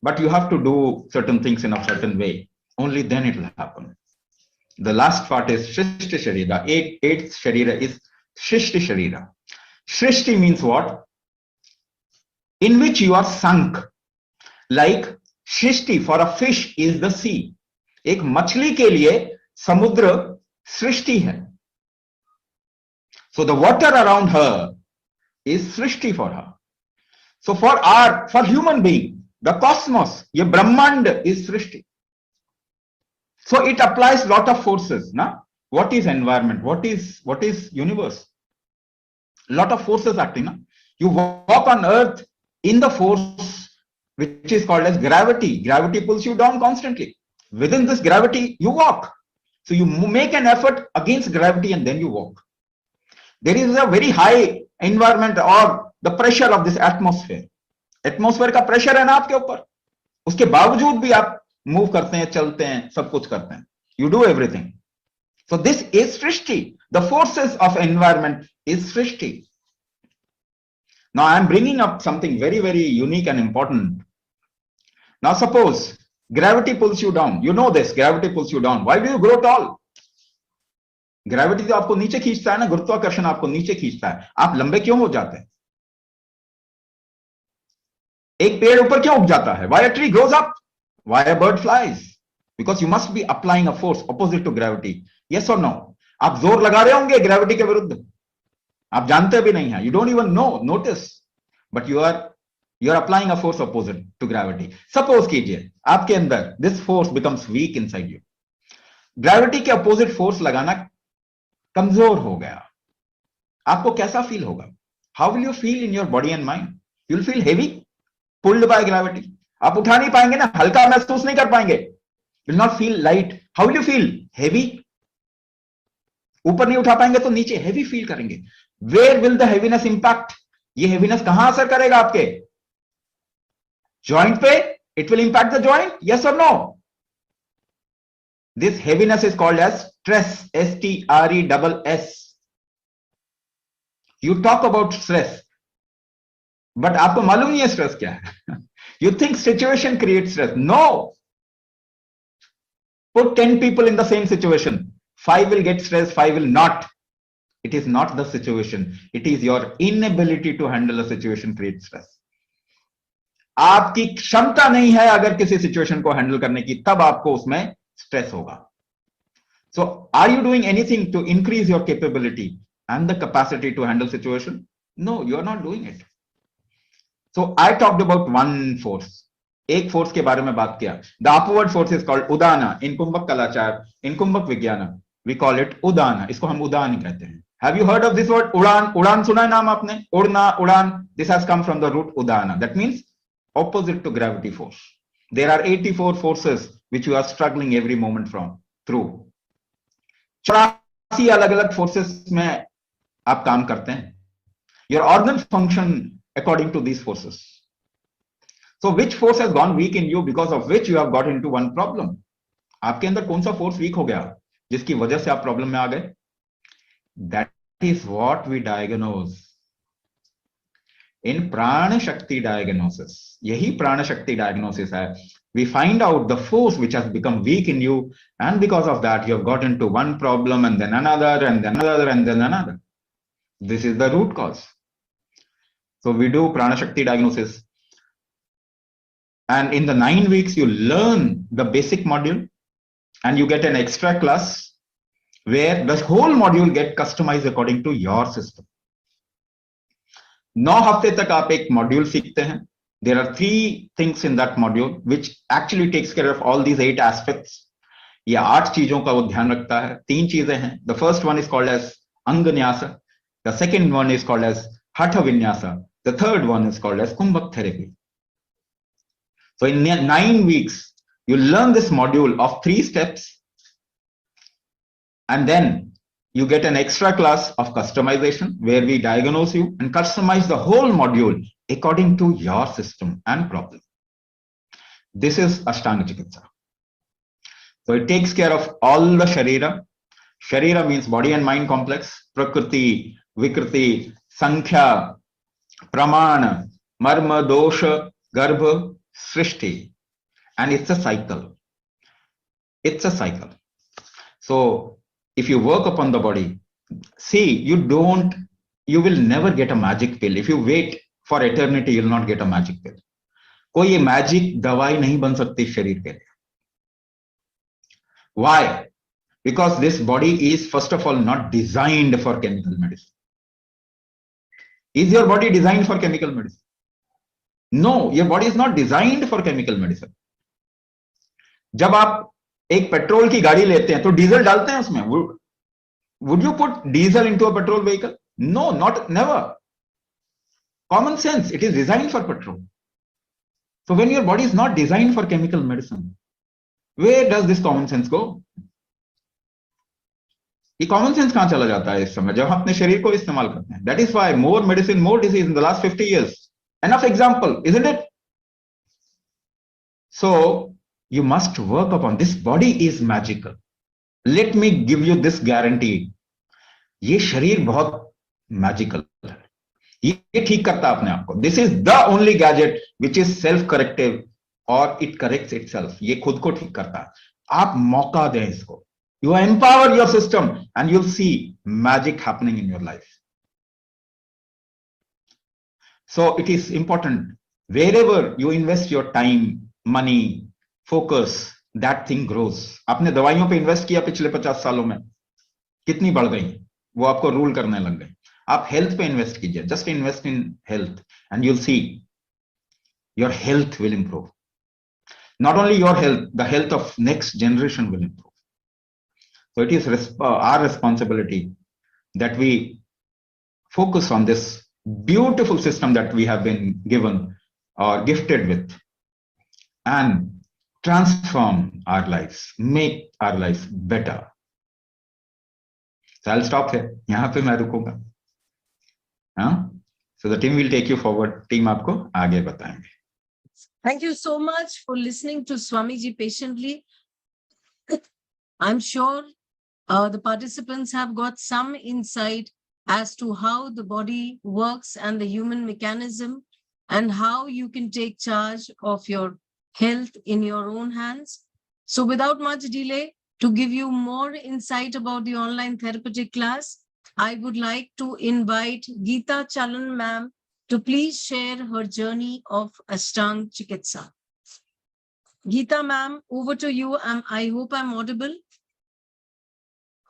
But you have to do certain things in a certain way. Only then it will happen. The last part is Shrishti Sharira. Eighth Sharira is Shrishti Sharira. Shrishti means what? In which you are sunk. Like Shrishti for a fish is the sea. एक मछली के लिए समुद्र सृष्टि है. So the water around her is Srishti for her. So for human being, the cosmos, ये ब्रह्मांड is Srishti. So it applies lot of forces. Na? What is environment? What is universe? Lot of forces acting. Na? You walk on earth in the force which is called as gravity. Gravity pulls you down constantly. Within this gravity, you walk. So you make an effort against gravity and then you walk. There is a very high environment or the pressure of this atmosphere. Atmosphere का pressure है ना आपके ऊपर. उसके बावजूद भी आप move करते हैं, चलते हैं, सब कुछ करते हैं. You do everything. So this is Srishti. The forces of environment is Srishti. Now I am bringing up something very, very unique and important. Now suppose gravity pulls you down. You know this, gravity pulls you down. Why do you grow tall? Gravity तो आपको नीचे खींचता है ना, गुरुत्वाकर्षण आपको नीचे खींचता है. आप लंबे क्यों हो जाते हैं? एक पेड़ ऊपर क्यों उग जाता है? Why a tree grows up? Why a bird flies? Because you must be applying a force opposite to gravity. Yes or no? आप जोर लगा रहे होंगे ग्रेविटी के विरुद्ध, आप जानते भी नहीं है. You don't even know, notice, but you are applying a force opposite to gravity. Suppose कीजिए आपके अंदर this force becomes weak inside you. Gravity के अपोजिट फोर्स लगाना कमजोर हो गया, आपको कैसा फील होगा? How will you feel in your body and mind? You will feel heavy, pulled by gravity. आप उठा नहीं पाएंगे ना, हल्का महसूस नहीं कर पाएंगे. Will not feel light. How will you feel? Heavy. ऊपर नहीं उठा पाएंगे तो नीचे हेवी फील करेंगे. Where will the heaviness impact? ये हेवीनेस कहां असर करेगा? आपके जॉइंट पे. It will impact the joint. Yes और no? This heaviness is called as stress. S-T-R-E-S-S. You talk about stress, but आपको मालूम नहीं है स्ट्रेस क्या है. You think situation creates stress. No. Put 10 people in the same situation. 5 will get stressed, 5 will not. It is not the situation. It is your inability to handle a situation creates stress. आपकी क्षमता नहीं है अगर किसी situation को handle करने की, तब आपको उसमें स्ट्रेस होगा. So are you doing anything to increase your capability and the capacity to handle situation? No, you are not doing it. So I talked about one force. एक फोर्स के बारे में बात किया. The upward force is called Udana. In कुंभक कलाचार, in कुंभक विज्ञान, we call it Udana. इसको हम उदान कहते हैं. Have you heard of this word उड़ान? उड़ान सुना है नाम आपने? उड़ना, उड़ान. This has come from the root Udana. That means opposite to gravity force. There are 84 forces which you are struggling every moment through. 84 अलग अलग फोर्सेस में आप काम करते हैं. Your organs function according to these forces. So which force has gone weak in you because of which you have got into one problem? आपके अंदर कौन सा फोर्स वीक हो गया जिसकी वजह से आप प्रॉब्लम में आ गए? That is what we diagnose in प्राण शक्ति diagnosis. यही प्राण शक्ति diagnosis है. We find out the force which has become weak in you, and because of that you have got into one problem and then another and then another and then another. This is the root cause. So we do prana shakti diagnosis, and in the 9 weeks you learn the basic module and you get an extra class where the whole module get customized according to your system. 9 हफ्ते तक आप एक module सीखते हैं. There are 3 things in that module which actually takes care of all these 8 aspects. ये 8 चीजों का वो ध्यान रखता है. 3 चीजें हैं. The first one is called as अंगन्यास. The second one is called as hatha vinyasa. The third one is called as kumbhak therapy. So in 9 weeks you learn this module of 3 steps, and then you get an extra class of customization where we diagnose you and customize the whole module according to your system and problem. This is Ashtaang Chikitsa. So it takes care of all the Sharira. Sharira means body and mind complex. Prakriti, Vikriti, Sankhya, Pramana, Marma, Dosha, Garbha, Srishti. And it's a cycle. It's a cycle. So if you work upon the body, see, you will never get a magic pill. If you wait for eternity, you will not get a magic pill. कोई magic दवाई नहीं बन सकती शरीर के लिए. Why? Because this body is first of all not designed for chemical medicine. Is your body designed for chemical medicine? No, your body is not designed for chemical medicine. जब आप एक पेट्रोल की गाड़ी लेते हैं तो डीजल डालते हैं उसमें. Would you put diesel into a petrol vehicle? No, not never. Common sense, it is designed for petrol. So when your body is not designed for chemical medicine, where does this common sense go? ये common sense कहां चला जाता है इस समय जब हम अपने शरीर को इस्तेमाल करते हैं? That is why more medicine, more disease in the last 50 years. Enough example, isn't it? So you must work upon this. Body is magical. Let me give you this guarantee. ये शरीर बहुत मैजिकल है, ये ठीक करता है अपने आप को. This is the only gadget which is self corrective और इट करेक्ट्स इटसेल्फ. ये खुद को ठीक करता है. आप मौका दें इसको. You empower your system and you'll see magic happening in your life. So it is important, wherever you invest your time, money, focus, that thing grows. आपने दवाइयों पे इन्वेस्ट किया पिछले 50 सालों में, कितनी बढ़ गई, वो आपको रूल करने लग गई. आप हेल्थ पे इन्वेस्ट कीजिए, just invest in health and you'll see your health will improve. Not only your health, the health of next generation will improve. So it is our responsibility that we focus on this beautiful system that we have been given or gifted with and transform our lives, make our lives better. So I'll stop here. यहाँ पे मैं रुकूंगा. So the team will take you forward. Team आपको आगे बताएंगे. Thank you so much for listening to Swamiji patiently. I'm sure the participants have got some insight as to how the body works and the human mechanism and how you can take charge of your health in your own hands. So without much delay, to give you more insight about the online therapeutic class, I would like to invite Geeta Chalan ma'am to please share her journey of Ashtaang Chikitsa. Geeta ma'am, over to you. I hope I'm audible.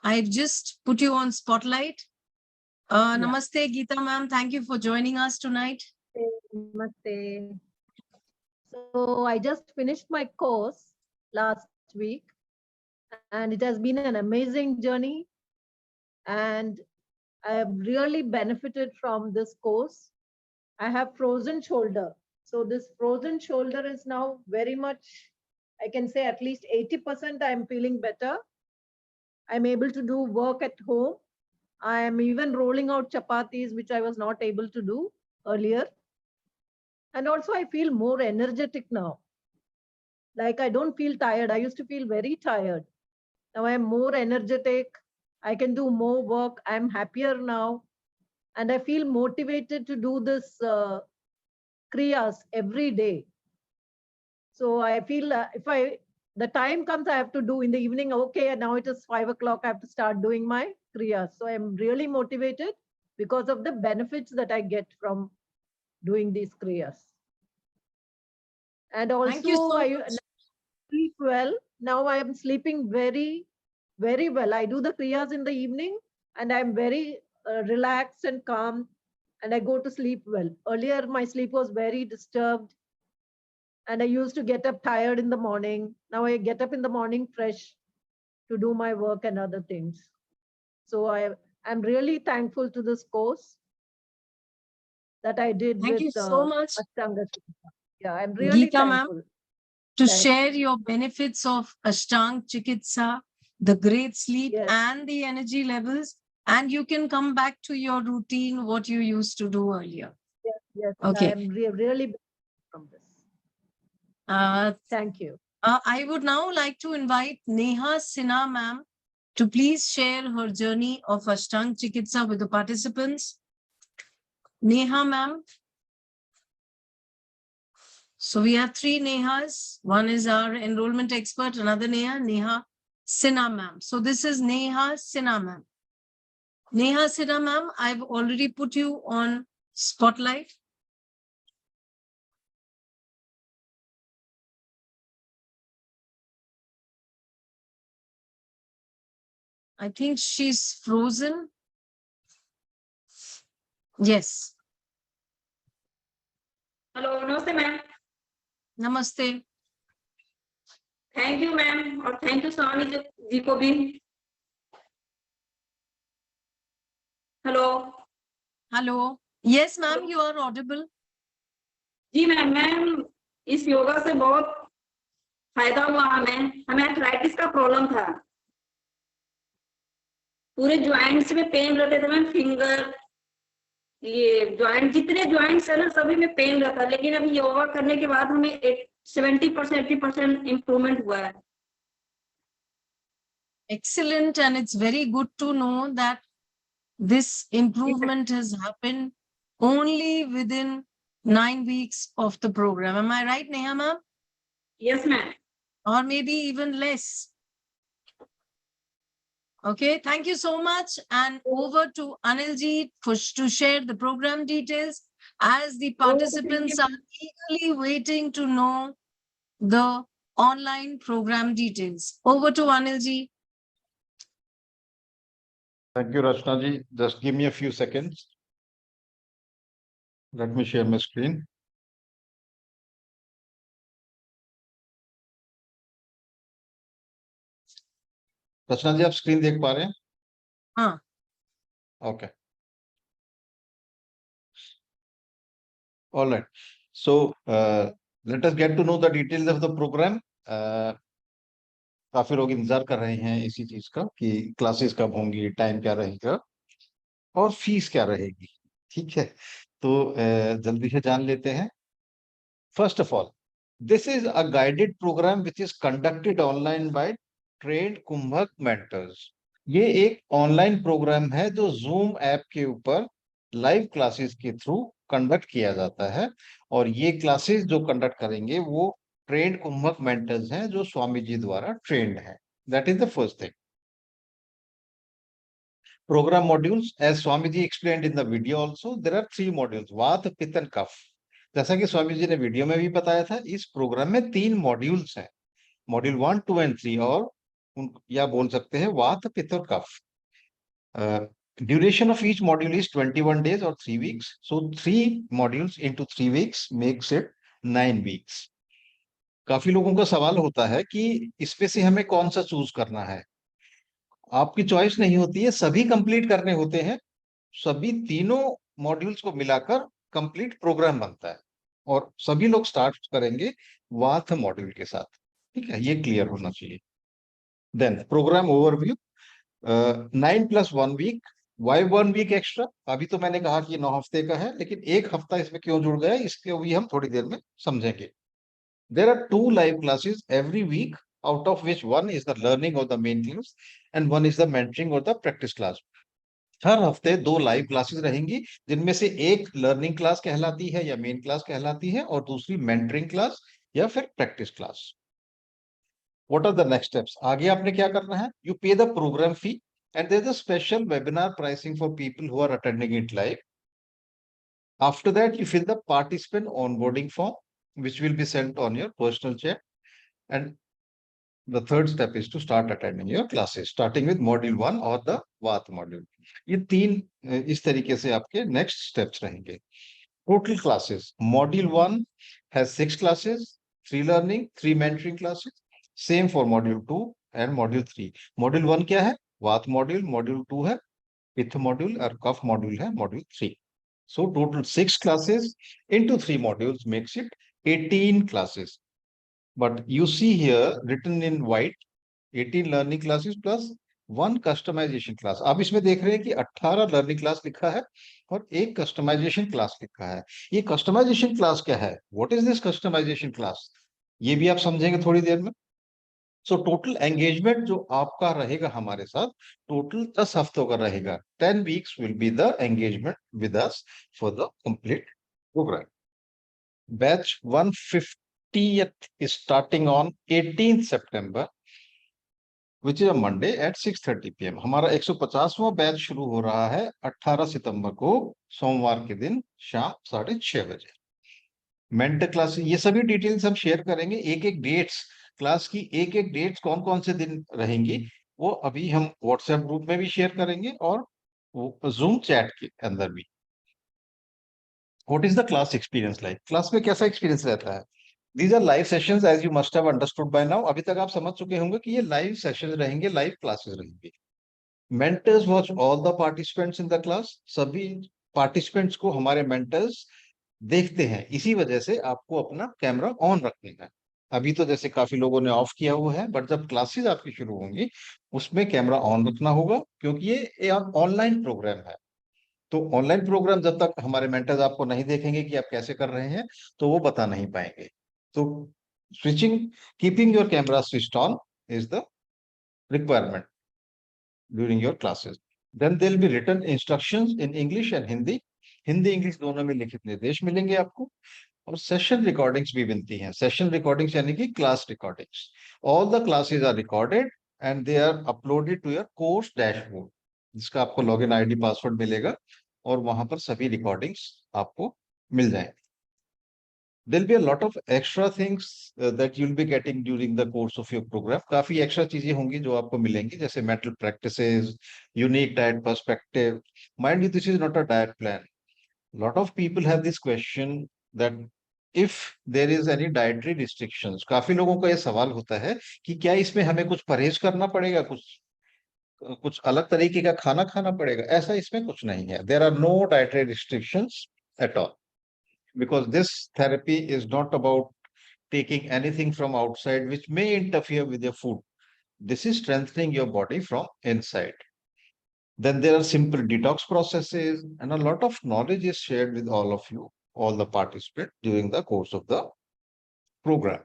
I've just put you on spotlight. Namaste, Geeta ma'am. Thank you for joining us tonight. Namaste. So I just finished my course last week, and it has been an amazing journey. And I have really benefited from this course. I have frozen shoulder. So this frozen shoulder is now very much, I can say at least 80% I'm feeling better. I'm able to do work at home. I am even rolling out chapatis, which I was not able to do earlier. And also I feel more energetic now. Like I don't feel tired. I used to feel very tired. Now I'm more energetic. I can do more work. I'm happier now. And I feel motivated to do this kriyas every day. So I feel if the time comes, I have to do in the evening, okay, now it is 5 o'clock, I have to start doing my kriyas. So I'm really motivated because of the benefits that I get from doing these kriyas. And also Thank you so I much. sleep well. Now I am sleeping very, very well. I do the kriyas in the evening and I'm very relaxed and calm, and I go to sleep well. Earlier, my sleep was very disturbed and I used to get up tired in the morning. Now I get up in the morning fresh to do my work and other things. So I'm really thankful to this course that I did Thank with you so much, Ashtanga. Yeah, I'm really Geeta ma'am, thankful. to Thank share your benefits of Ashtaang Chikitsa, the great sleep Yes. and the energy levels. And you can come back to your routine, what you used to do earlier. Yes. Okay. I'm really from this. Thank you. I would now like to invite Neha Sinha ma'am to please share her journey of Ashtaang Chikitsa with the participants. Neha ma'am. So we have 3 Nehas. One is our enrollment expert, another Neha Sinha ma'am. So this is Neha Sinha ma'am. Neha Sinha ma'am, I've already put you on spotlight. I think she's frozen. Yes. Hello namaste ma'am. Namaste. Thank you ma'am और thank you Swami ji को भी. Hello. Hello. Yes, ma'am, you are audible. जी ma'am इस yoga से बहुत फायदा हुआ. हमें आर्थराइटिस का प्रॉब्लम था. पूरे ज्वाइंट्स में पेन रहते थे मैम. फिंगर, ये ज्वाइंट, जितने ज्वाइंट्स है ना सभी में पेन रहता. लेकिन अभी योगा करने के बाद हमें 70% 80% इम्प्रूवमेंट हुआ है। Excellent, and it's very good to know that this improvement has happened only within 9 weeks of the program. Am I right, Neha ma'am? Yes ma'am. Or maybe even less. Okay, thank you so much. And over to Anilji to share the program details as the participants are eagerly waiting to know the online program details. Over to Anilji. Thank you, Rachna ji. Just give me a few seconds. Let me share my screen. रचना जी, आप screen देख पा रहे हैं? हाँ. Okay. All right. So let us get to know the details of the program. काफी लोग इंतजार कर रहे हैं इसी चीज का कि क्लासेस कब होंगी, टाइम क्या रहेगा और फीस क्या रहेगी। ठीक है, तो जल्दी से जान लेते हैं। First of all, this is a guided program which is conducted online by trained कुंभक mentors. ये एक ऑनलाइन प्रोग्राम है जो जूम ऐप के ऊपर लाइव क्लासेस के थ्रू कंडक्ट किया जाता है, और ये क्लासेस जो कंडक्ट करेंगे वो ट्रेंड कुंभक मेंटर्स हैं जो स्वामी जी द्वारा ट्रेंड हैं। That is the first thing. Program modules, as Swami ji explained in the video also, there are 3 modules, vata pitta and कफ। जैसा कि स्वामी जी ने वीडियो में भी बताया था, इस प्रोग्राम में 3 मॉड्यूल्स हैं, मॉड्यूल 1, 2 एंड 3, और या बोल सकते हैं वात पित्त और कफ। Duration of each module is 21 days or 3 weeks. So 3 modules into 3 weeks makes it 9 weeks. काफी लोगों का सवाल होता है कि इसमें से हमें कौन सा चूज करना है। आपकी चॉइस नहीं होती है, सभी कंप्लीट करने होते हैं। सभी तीनों मॉड्यूल्स को मिलाकर कंप्लीट प्रोग्राम बनता है, और सभी लोग स्टार्ट करेंगे वाथ मॉड्यूल के साथ। ठीक है, ये क्लियर होना चाहिए। Then program overview, 9 + 1 week. Why 1 week extra? अभी तो मैंने कहा कि 9 हफ्ते का है, लेकिन 1 हफ्ता इसमें क्यों जुड़ गया इसके भी हम थोड़ी देर में समझेंगे। There are 2 live classes every week, out of which one is the learning or the main class and one is the mentoring or the practice class. हर हफ्ते 2 लाइव क्लासेस रहेंगी, जिनमें से एक लर्निंग क्लास कहलाती है या मेन क्लास कहलाती है, और दूसरी मेंटरिंग क्लास या फिर practice class. What are the next steps? आगे आपने क्या करना है? You pay the program fee and there's a special webinar pricing for people who are attending it live. After that, you fill the participant onboarding form, which will be sent on your personal chat. And the third step is to start attending your classes, starting with module 1 or the वात module. ये 3 इस तरीके से आपके next steps रहेंगे। Total classes. Module 1 has 6 classes, 3 learning, 3 mentoring classes. Same for module 2 and module 3. Module 1 क्या है? वात module. Module 2 है पित्त module, और कफ module है module 3. So total 6 classes into 3 modules makes it 18 classes. But you see here written in white 18 learning classes plus 1 customization class. आप इसमें देख रहे हैं कि 18 learning class लिखा है और 1 customization class लिखा है। ये customization class क्या है? What is this customization class? ये भी आप समझेंगे थोड़ी देर में। So total engagement जो आपका रहेगा हमारे साथ, total 10 हफ्तों का रहेगा। 10 weeks will be the engagement with us for the complete program. Batch 150th is starting on 18th September, which is a Monday at 6:30 PM. हमारा 150वां बैच शुरू हो रहा है 18 सितंबर को, सोमवार के दिन शाम 6:30 बजे। मेंटर क्लास, ये सभी डिटेल्स हम शेयर करेंगे। एक डेट्स, क्लास की एक डेट्स कौन कौन से दिन रहेंगी वो अभी हम व्हाट्सएप ग्रुप में भी शेयर करेंगे और जूम चैट के अंदर भी। What is the class experience like? Class में कैसा एक्सपीरियंस रहता है? These are live sessions as you must have understood by now. अभी तक आप समझ चुके होंगे कि ये लाइव सेशंस रहेंगे, लाइव क्लासेस रहेंगे। Mentors watch all the participants in the class. सभी पार्टिसिपेंट्स को हमारे मेंटर्स देखते हैं, इसी वजह से आपको अपना कैमरा ऑन रखना है। अभी तो जैसे काफी लोगों ने ऑफ किया हुआ है, बट जब क्लासेस आपकी शुरू होंगी उसमें कैमरा ऑन रखना होगा, क्योंकि ये ऑनलाइन प्रोग्राम है। तो ऑनलाइन प्रोग्राम जब तक हमारे मेंटर्स आपको नहीं देखेंगे कि आप कैसे कर रहे हैं, तो वो बता नहीं पाएंगे। तो keeping your camera switched on is the requirement during your classes. Then there will be written instructions in English and Hindi. Hindi English दोनों में लिखित निर्देश मिलेंगे आपको, और सेशन रिकॉर्डिंग्स भी मिलती हैं. सेशन रिकॉर्डिंग्स यानी कि class recordings. All the classes are recorded and they are uploaded to your course dashboard, जिसका आपको लॉगिन आईडी पासवर्ड मिलेगा, और वहां पर सभी रिकॉर्डिंग्स आपको मिल जाएंगे. There'll be a lot of extra things that you'll be getting during the course of your program. काफी extra चीजें होंगी जो आपको मिलेंगी, जैसे mental practices, unique diet perspective. Mind you, this is not a diet plan. Lot of people have this question that if there is any dietary restrictions, काफी लोगों का ये सवाल होता है कि क्या इसमें हमें कुछ परहेज करना पड़ेगा, कुछ अलग तरीके का खाना खाना पड़ेगा. ऐसा इसमें कुछ नहीं है. There are no dietary restrictions at all. Because this therapy is not about taking anything from outside which may interfere with your food. This is strengthening your body from inside. Then there are simple detox processes, and a lot of knowledge is shared with all of you, all the participants during the course of the program.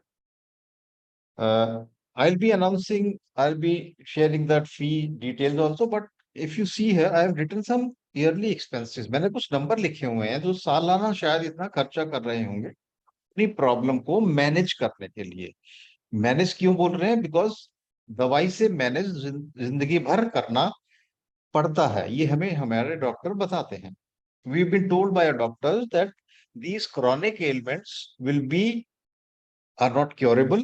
I'll be sharing that fee details also, but if you see here, I have written some yearly expenses. मैंने कुछ number लिखे हुए हैं जो सालाना शायद इतना खर्चा कर रहे होंगे अपनी प्रॉब्लम को मैनेज करने के लिए. मैनेज क्यों बोल रहे हैं? बिकॉज दवाई से मैनेज जिंदगी भर करना पड़ता है, ये हमें हमारे डॉक्टर बताते हैं. We have been told by doctors that these chronic elements will be are not curable,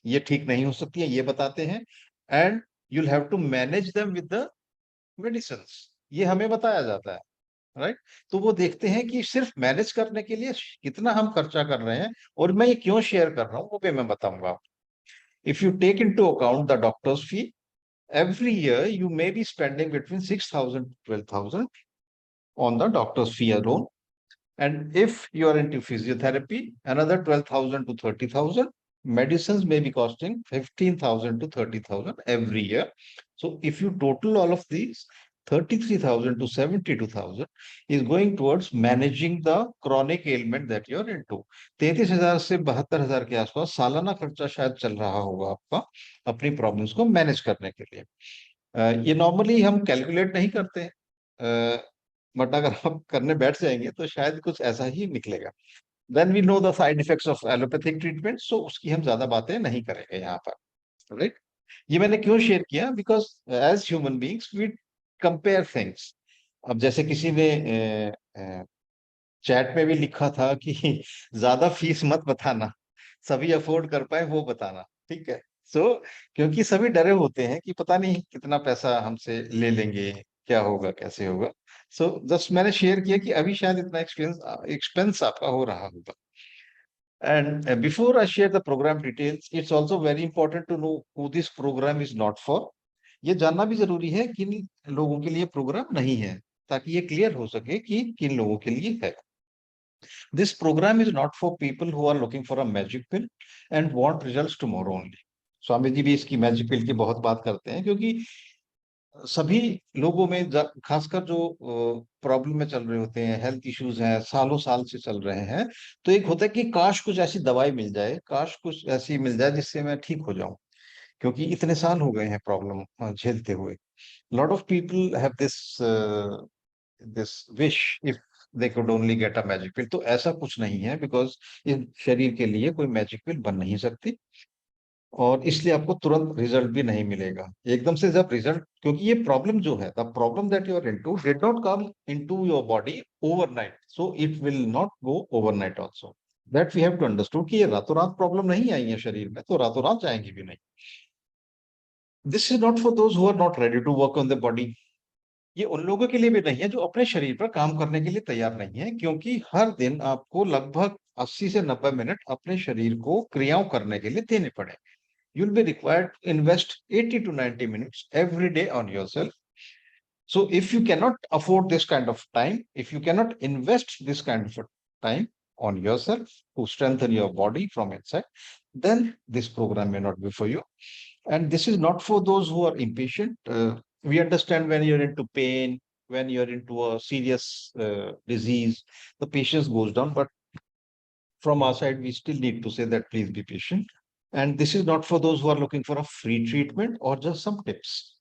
ये ठीक नहीं हो सकती है, ये बताते हैं. And you'll have to manage them with the medicines, ये हमें बताया जाता है, राइट? तो वो देखते हैं कि सिर्फ मैनेज करने के लिए कितना हम खर्चा कर रहे हैं, और मैं ये क्यों शेयर कर रहा हूँ वो भी मैं बताऊंगा. If you take into account the doctors fee, every year you may be spending between 6,000 to 12,000 on the doctor's fee alone. And if you are into physiotherapy, another 12,000 to 30,000. Medicines may be costing 15,000 to 30,000 every year. So if you total all of these, 33,000 to 72,000 is going towards managing the chronic ailment that you're into. 33,000 से 72,000 के आसपास सालाना खर्चा शायद चल रहा होगा आपका अपनी प्रॉब्लम्स को मैनेज करने के लिए. ये नॉर्मली हम कैलकुलेट नहीं करते, बट अगर आप करने बैठ जाएंगे तो शायद कुछ ऐसा ही निकलेगा. Then we know the side effects of allopathic treatment, so उसकी हम ज्यादा बातें नहीं करेंगे यहाँ पर, राइट? ये मैंने क्यों शेयर किया? Because as human beings we compare things. अब जैसे किसी ने चैट में भी लिखा था कि ज्यादा फीस मत बताना, सभी अफोर्ड कर पाए वो बताना, ठीक है? सो क्योंकि सभी डरे होते हैं कि पता नहीं कितना पैसा हमसे ले लेंगे, क्या होगा, कैसे होगा. सो जस्ट मैंने शेयर किया कि अभी शायद इतना एक्सपेंस आपका हो रहा होगा. And before I share the program details, it's also very important to know who this program is not for. ये जानना भी जरूरी है किन लोगों के लिए प्रोग्राम नहीं है, ताकि ये क्लियर हो सके कि किन लोगों के लिए है. This program is not for people who are looking for a magic pill and want results tomorrow only. Swami ji भी इसकी मैजिक पिल की बहुत बात करते हैं, क्योंकि सभी लोगों में खासकर जो प्रॉब्लम में चल रहे होते हैं, हेल्थ इश्यूज हैं, सालों साल से चल रहे हैं, तो एक होता है कि काश कुछ ऐसी दवाई मिल जाए, काश कुछ ऐसी मिल जाए जिससे मैं ठीक हो जाऊं, क्योंकि इतने साल हो गए हैं प्रॉब्लम झेलते हुए. Lot of people have this wish if they could only get a magic pill. तो ऐसा कुछ नहीं है, बिकॉज इस शरीर के लिए कोई मैजिक पिल बन नहीं सकती, और इसलिए आपको तुरंत रिजल्ट भी नहीं मिलेगा एकदम से. जब रिजल्ट, क्योंकि ये प्रॉब्लम जो है, the problem that you are into did not come into your body overnight, so it will not go overnight also. That we have to understand कि ये रातों रात प्रॉब्लम नहीं आई है शरीर में, तो रातों रात जाएंगी भी नहीं. This is not for those who are not ready to work on the body. ये उन लोगों के लिए भी नहीं है जो अपने शरीर पर काम करने के लिए तैयार नहीं है, क्योंकि हर दिन आपको लगभग 80 से 90 मिनट अपने शरीर को क्रियाओं करने के लिए देने पड़े. You'll be required to invest 80 to 90 minutes every day on yourself. So if you cannot afford this kind of time, if you cannot invest this kind of time on yourself to strengthen your body from inside, then this program may not be for you. And this is not for those who are impatient. We understand when you're into pain, when you're into a serious disease, the patience goes down. But from our side, we still need to say that please be patient. And this is not for those who are looking for a free treatment or just some tips.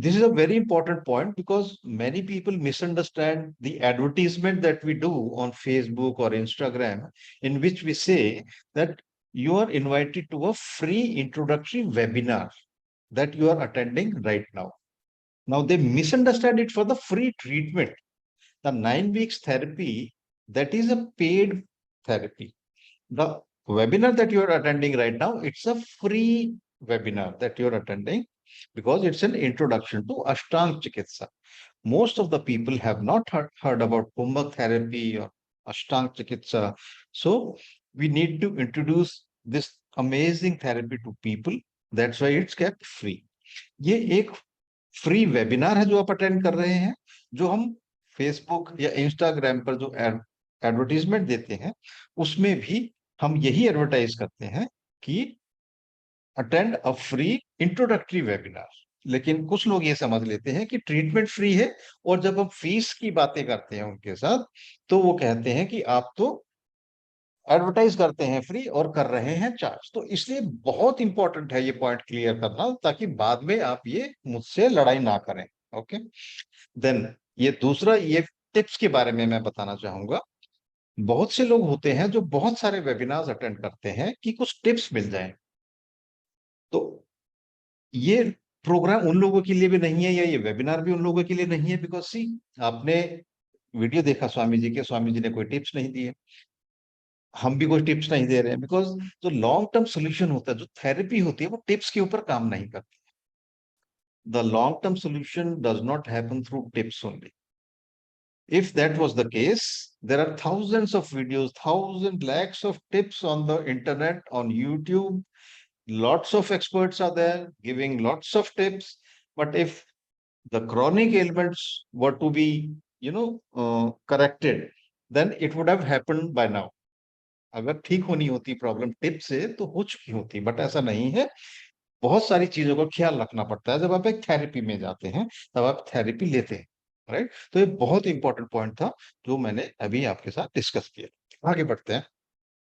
This is a very important point because many people misunderstand the advertisement that we do on Facebook or Instagram, in which we say that you are invited to a free introductory webinar that you are attending right now. Now they misunderstand it for the free treatment. The 9 weeks therapy, that is a paid therapy. The webinar that you are attending right now, it's a free webinar that you're attending because it's an introduction to Ashtaang Chikitsa. Most of the people have not heard about Kumbhak therapy or Ashtaang Chikitsa. So we need to introduce this amazing therapy to people. That's why it's kept free. ये एक free webinar है जो आप attend कर रहे हैं, जो हम फेसबुक या इंस्टाग्राम पर जो एडवर्टीजमेंट देते हैं उसमें भी हम यही एडवर्टाइज करते हैं कि attend a free introductory webinar. लेकिन कुछ लोग ये समझ लेते हैं कि ट्रीटमेंट फ्री है, और जब हम फीस की बातें करते हैं उनके साथ तो वो कहते हैं कि आप तो एडवर्टाइज करते हैं फ्री और कर रहे हैं चार्ज। तो इसलिए बहुत इंपॉर्टेंट है ये पॉइंट क्लियर करना, ताकि बाद में आप ये मुझसे लड़ाई ना करें। ओके, देन ये दूसरा, ये टिप्स के बारे में मैं बताना चाहूंगा। बहुत से लोग होते हैं जो बहुत सारे वेबिनार्स अटेंड करते हैं कि कुछ टिप्स मिल जाएं, तो ये प्रोग्राम उन लोगों के लिए भी नहीं है, या ये वेबिनार भी उन लोगों के लिए नहीं है। बिकॉज सी, आपने वीडियो देखा स्वामी जी के, स्वामी जी ने कोई टिप्स नहीं दिए, हम भी कोई टिप्स नहीं दे रहे हैं। बिकॉज जो लॉन्ग टर्म सोल्यूशन होता है, जो थेरेपी होती है, वो टिप्स के ऊपर काम नहीं करती। The long term solution does not happen through tips only. If that was the case, there are thousands of videos, thousands, lakhs of tips on the internet, on YouTube. Lots of experts are there giving lots of tips. But if the chronic ailments were to be, corrected, then it would have happened by now. अगर ठीक होनी होती problem tip से तो हो चुकी होती, but ऐसा नहीं है। बहुत सारी चीजों का ख्याल रखना पड़ता है। जब आप एक थेरेपी में जाते हैं तब आप थेरेपी लेते हैं, राइट। तो ये बहुत इंपॉर्टेंट पॉइंट था जो मैंने अभी आपके साथ डिस्कस किया। आगे बढ़ते हैं।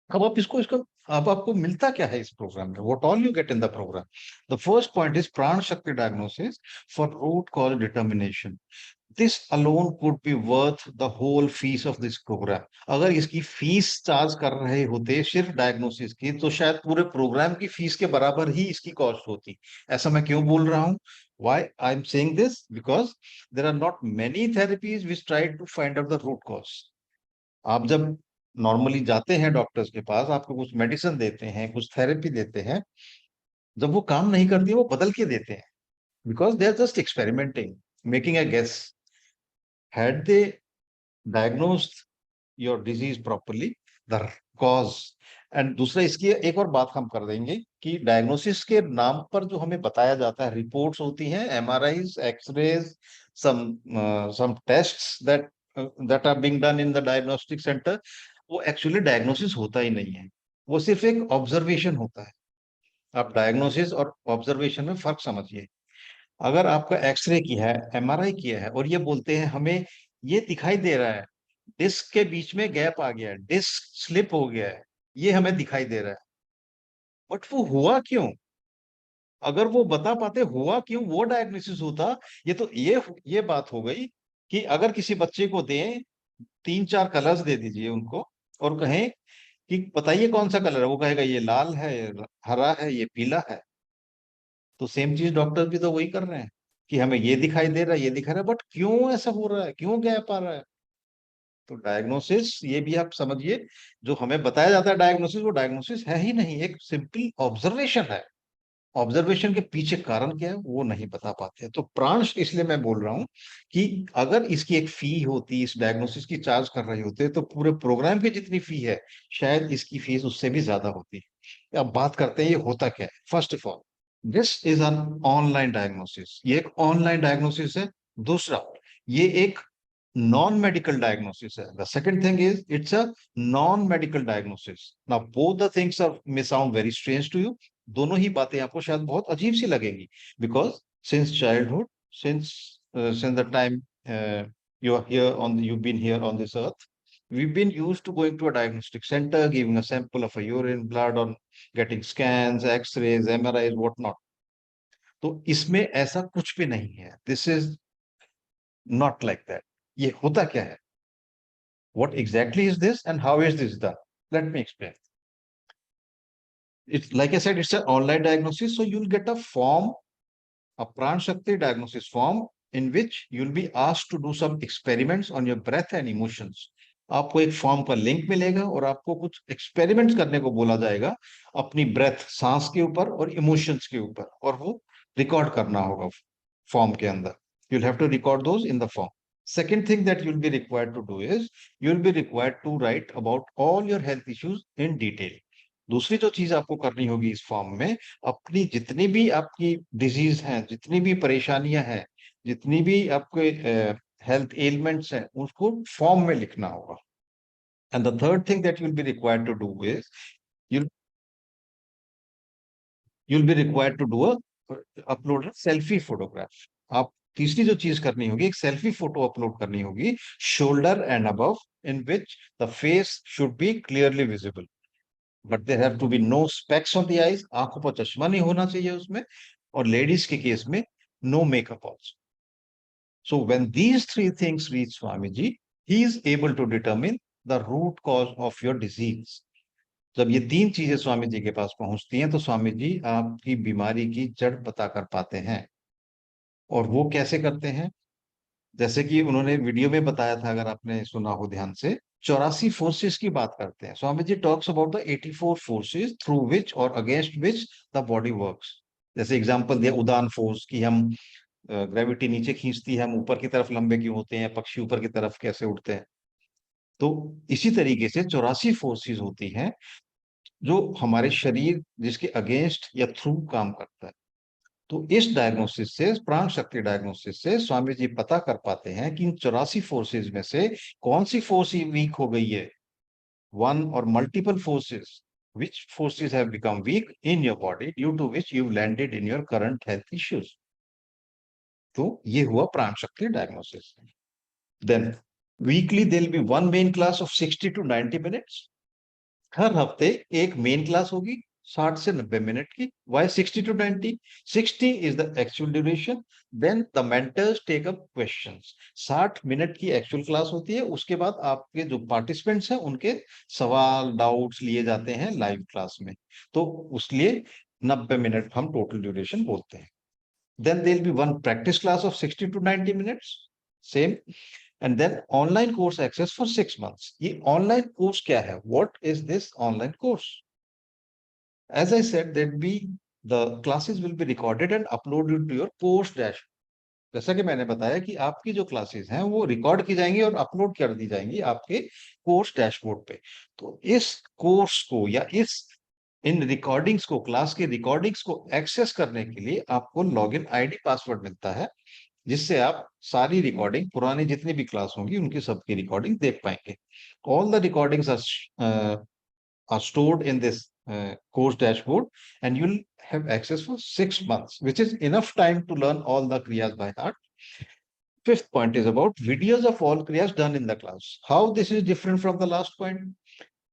अब आप इसको अब आपको मिलता क्या है इस प्रोग्राम में, what all you get in the program. The first point is Prana Shakti diagnosis for root cause determination. This alone could be worth the whole fees of this program. अगर इसकी फीस चार्ज कर रहे होते सिर्फ डायग्नोसिस की, तो शायद पूरे प्रोग्राम की फीस के बराबर ही इसकी कॉस्ट होती। ऐसा मैं क्यों बोल रहा हूं, why I'm saying this, because there are not many therapies which try to find out the root cause. आप जब नॉर्मली जाते हैं डॉक्टर्स के पास, आपको कुछ मेडिसिन देते हैं, कुछ थेरेपी देते हैं, जब वो काम नहीं करती है वो बदल के देते हैं, because they are just experimenting, making a guess. Had they diagnosed your disease properly, the cause, and दूसरा इसकी एक और बात हम कर देंगे कि डायग्नोसिस के नाम पर जो हमें बताया जाता है, रिपोर्ट्स होती हैं, एमआरआईज, X-rays, some tests that are being done in the diagnostic center, वो एक्चुअली डायग्नोसिस होता ही नहीं है, वो सिर्फ एक ऑब्जर्वेशन होता है। आप डायग्नोसिस और ऑब्जर्वेशन में फर्क समझिए। अगर आपका एक्सरे किया है, एमआरआई किया है, और ये बोलते हैं हमें ये दिखाई दे रहा है, डिस्क के बीच में गैप आ गया है, डिस्क स्लिप हो गया है, ये हमें दिखाई दे रहा है, बट वो हुआ क्यों? अगर वो बता पाते हुआ क्यों, वो डायग्नोसिस होता। ये तो ये बात हो गई कि अगर किसी बच्चे को दें, 3-4 कलर्स दे दीजिए उनको और कहें कि बताइए कौन सा कलर है, वो कहेगा ये लाल है, ये हरा है, ये पीला है। तो सेम चीज डॉक्टर भी तो वही कर रहे हैं कि हमें ये दिखाई दे रहा है, ये दिखा रहा है, बट क्यों ऐसा हो रहा है, क्यों गैप आ रहा है? तो डायग्नोसिस, ये भी आप समझिए, जो हमें बताया जाता है डायग्नोसिस, वो डायग्नोसिस है ही नहीं, एक सिंपल ऑब्जर्वेशन है। ऑब्जर्वेशन के पीछे कारण क्या है वो नहीं बता पाते। तो प्रांश इसलिए मैं बोल रहा हूं कि अगर इसकी एक फी होती, इस डायग्नोसिस की चार्ज कर रहे होते, तो पूरे प्रोग्राम की जितनी फी है शायद इसकी फीस उससे भी ज्यादा होती। अब बात करते हैं ये होता क्या है। First of all, this is an online diagnosis, ये एक ऑनलाइन डायग्नोसिस है। दूसरा, ये एक नॉन मेडिकल डायग्नोसिस है। The second thing is it's a non medical diagnosis. Now both the things are may sound very strange to you. दोनों ही बातें आपको शायद बहुत अजीब सी लगेंगी, because since childhood, since the time you are here on, you been here on this earth, we've been used to going to a diagnostic center, giving a sample of a urine, blood, or getting scans, X-rays, MRIs, whatnot. तो इसमें ऐसा कुछ भी नहीं है. This is not like that. ये होता क्या है? What exactly is this and how is this done? Let me explain. It's like I said, it's an online diagnosis, so you'll get a form, a Pran Shakti diagnosis form, in which you'll be asked to do some experiments on your breath and emotions. आपको एक form का link मिलेगा और आपको कुछ experiments करने को बोला जाएगा अपनी ब्रेथ, सांस के ऊपर और इमोशंस के ऊपर, और वो रिकॉर्ड करना होगा फॉर्म के अंदर. You'll have to record those in the form. Second thing that you'll be required to do is you'll be required to write about all your health issues in detail. दूसरी जो चीज आपको करनी होगी इस फॉर्म में, अपनी जितनी भी आपकी डिजीज हैं, जितनी भी परेशानियां हैं, जितनी भी आपके हेल्थ एलिमेंट्स हैं, उसको फॉर्म में लिखना होगा. And the third thing that you'll be required to do is you'll be required to do a upload a selfie photograph. आप तीसरी जो चीज करनी होगी, एक सेल्फी फोटो अपलोड करनी होगी, shoulder and above, in which the face should be clearly visible, but there have to be no specs on the eyes. आंखों पर चश्मा नहीं होना चाहिए उसमें, और लेडीज के केस में no makeup also. So when these three things reach Swamiji, he is able to determine the root cause of your disease. जब ये तीन चीजें स्वामी जी के पास पहुंचती हैं, तो स्वामी जी आपकी बीमारी की जड़ पता कर पाते हैं. और वो कैसे करते हैं? जैसे कि उन्होंने वीडियो में बताया था, अगर आपने सुना हो ध्यान से, 84 फोर्सेस की बात करते हैं. Swami ji talks about the 84 forces through which और against which the body works. जैसे एग्जांपल दिया उड़ान फोर्स की, हम ग्रेविटी नीचे खींचती है, हम ऊपर की तरफ लंबे क्यों होते हैं, पक्षी ऊपर की तरफ कैसे उड़ते हैं. तो इसी तरीके से 84 फोर्सेस होती हैं जो हमारे शरीर, जिसके अगेंस्ट या थ्रू काम करता है. तो इस डायग्नोसिस से, प्राण शक्ति डायग्नोसिस से स्वामी जी पता कर पाते हैं कि इन 84 फोर्सेस में से कौन सी फोर्स वीक हो गई है, वन और multiple forces, which forces have become weak in your body due to which you've landed in your current health issues. तो ये हुआ Prana Shakti diagnosis. Then weekly there will be one main class of 60 to 90 minutes. हर हफ्ते एक main class होगी 60 से 90 minute की. Why 60 to 90? 60 is the actual duration. Then the mentors take up questions. 60 minute की एक्चुअल क्लास होती है. उसके बाद आपके जो पार्टिसिपेंट्स हैं उनके सवाल, डाउट्स लिए जाते हैं लाइव क्लास में. तो उसलिए 90 मिनट हम टोटल ड्यूरेशन बोलते हैं. Then there will be one practice class of 60 to 90 minutes. Same. And then online course access for 6 months. ये online course क्या है? What is this online course? As I said, the classes will be recorded and uploaded to your course dashboard. जैसा कि मैंने बताया कि आपकी जो क्लासेस हैं वो रिकॉर्ड की जाएंगी और अपलोड कर दी जाएंगी आपके कोर्स डैशबोर्ड पे. तो इस कोर्स को या इन रिकॉर्डिंग्स को, क्लास के रिकॉर्डिंग्स को एक्सेस करने के लिए आपको लॉगिन आईडी पासवर्ड मिलता है, जिससे आप सारी रिकॉर्डिंग, पुरानी जितनी भी क्लास होंगी उनकी सबकी रिकॉर्डिंग देख पाएंगे. All the recordings are stored in this course dashboard, and you'll have access for 6 months, which is enough time to learn all the kriyas by heart. Fifth point is about videos of all kriyas done in the class. How this is different from the last point?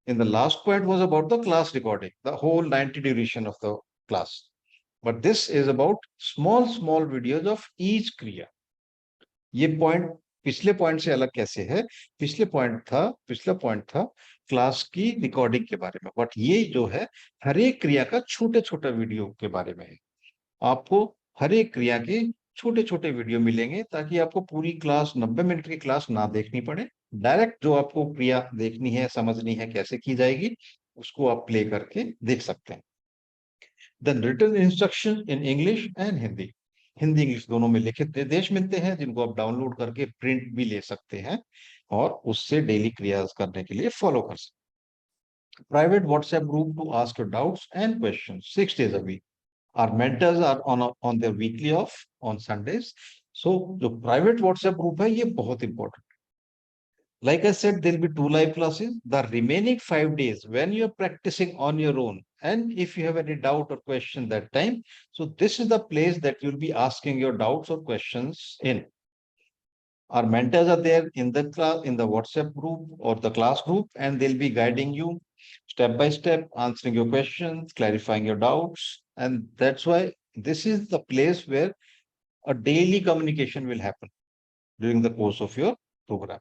In the last point was about the class recording, the whole 90 duration of the class. But this is about small videos of each kriya. ये point पिछले point से अलग कैसे है? पिछला point था class की recording के बारे में, बट ये जो है हर एक क्रिया का छोटे वीडियो के बारे में है. आपको हर एक क्रिया के छोटे वीडियो मिलेंगे ताकि आपको पूरी क्लास, 90 मिनट की क्लास ना देखनी पड़े. डायरेक्ट जो आपको क्रिया देखनी है, समझनी है कैसे की जाएगी, उसको आप प्ले करके देख सकते हैं. Then written instruction in English and Hindi. Hindi English दोनों में लिखित निर्देश मिलते हैं, जिनको आप डाउनलोड करके प्रिंट भी ले सकते हैं और उससे डेली क्रियाज करने के लिए फॉलो कर सकते हैं. Private WhatsApp group to ask your doubts and questions 6 days a week. Our mentors are on their weekly off on Sundays. So जो प्राइवेट व्हाट्सएप ग्रुप है ये बहुत important. Like I said, there'll be 2 live classes. The remaining 5 days, when you're practicing on your own, and if you have any doubt or question that time, so this is the place that you'll be asking your doubts or questions in. Our mentors are there in the class, in the WhatsApp group or the class group, and they'll be guiding you step by step, answering your questions, clarifying your doubts. And that's why this is the place where a daily communication will happen during the course of your program.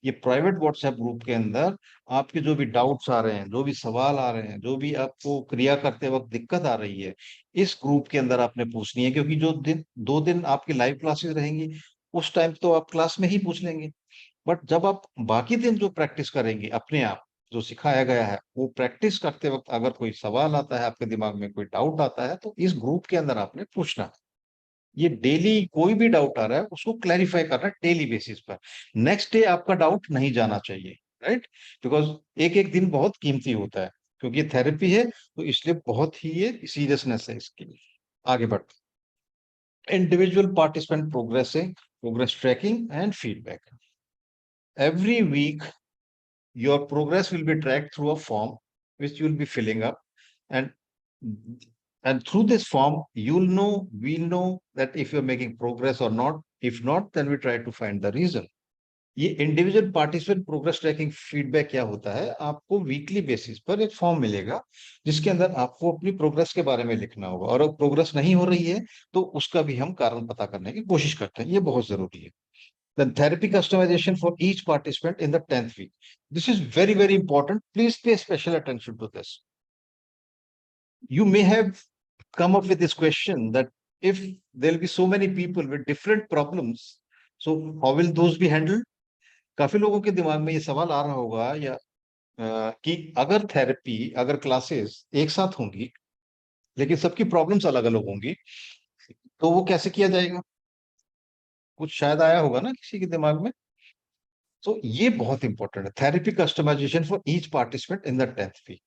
ये private WhatsApp group के अंदर आपके जो भी doubts आ रहे हैं, जो भी सवाल आ रहे हैं, जो भी आपको क्रिया करते वक्त दिक्कत आ रही है, इस ग्रुप के अंदर आपने पूछनी है, क्योंकि जो दिन 2 दिन आपकी लाइव क्लासेस रहेंगी उस टाइम तो आप क्लास में ही पूछ लेंगे, बट जब आप बाकी दिन जो प्रैक्टिस करेंगे अपने आप, जो सिखाया गया है वो प्रैक्टिस करते वक्त अगर कोई सवाल आता है, आपके दिमाग में कोई डाउट आता है, तो इस ग्रुप के अंदर आपने पूछना है। ये डेली कोई भी डाउट आ रहा है उसको क्लैरिफाई करना है डेली बेसिस पर। नेक्स्ट डे आपका डाउट नहीं जाना चाहिए, राइट? बिकॉज एक एक दिन बहुत कीमती होता है, क्योंकि ये थेरेपी है, तो इसलिए बहुत ही ये सीरियसनेस है इसकी। आगे बढ़ते, individual participant progressing, progress tracking and feedback. Every week, your progress will be tracked through a form which you will be filling up, and through this form, we'll know that if you're making progress or not. If not, then we try to find the reason. ये individual participant progress tracking feedback क्या होता है, आपको weekly basis पर एक form मिलेगा जिसके अंदर आपको अपनी प्रोग्रेस के बारे में लिखना होगा, और अगर प्रोग्रेस नहीं हो रही है तो उसका भी हम कारण पता करने की कोशिश करते हैं, ये बहुत जरूरी है। Then therapy customization for each participant in the 10th week. This is very, very important. Please pay special attention to this. You may have come up with this question that if there will be so many people with different problems, so how will those be handled? काफी लोगों के दिमाग में ये सवाल आ रहा होगा, या कि अगर थेरेपी, अगर क्लासेस एक साथ होंगी लेकिन सबकी प्रॉब्लम्स अलग अलग होंगी, तो वो कैसे किया जाएगा? कुछ शायद आया होगा ना किसी के दिमाग में। तो ये बहुत इंपॉर्टेंट है, therapy customization for each participant in the 10th week.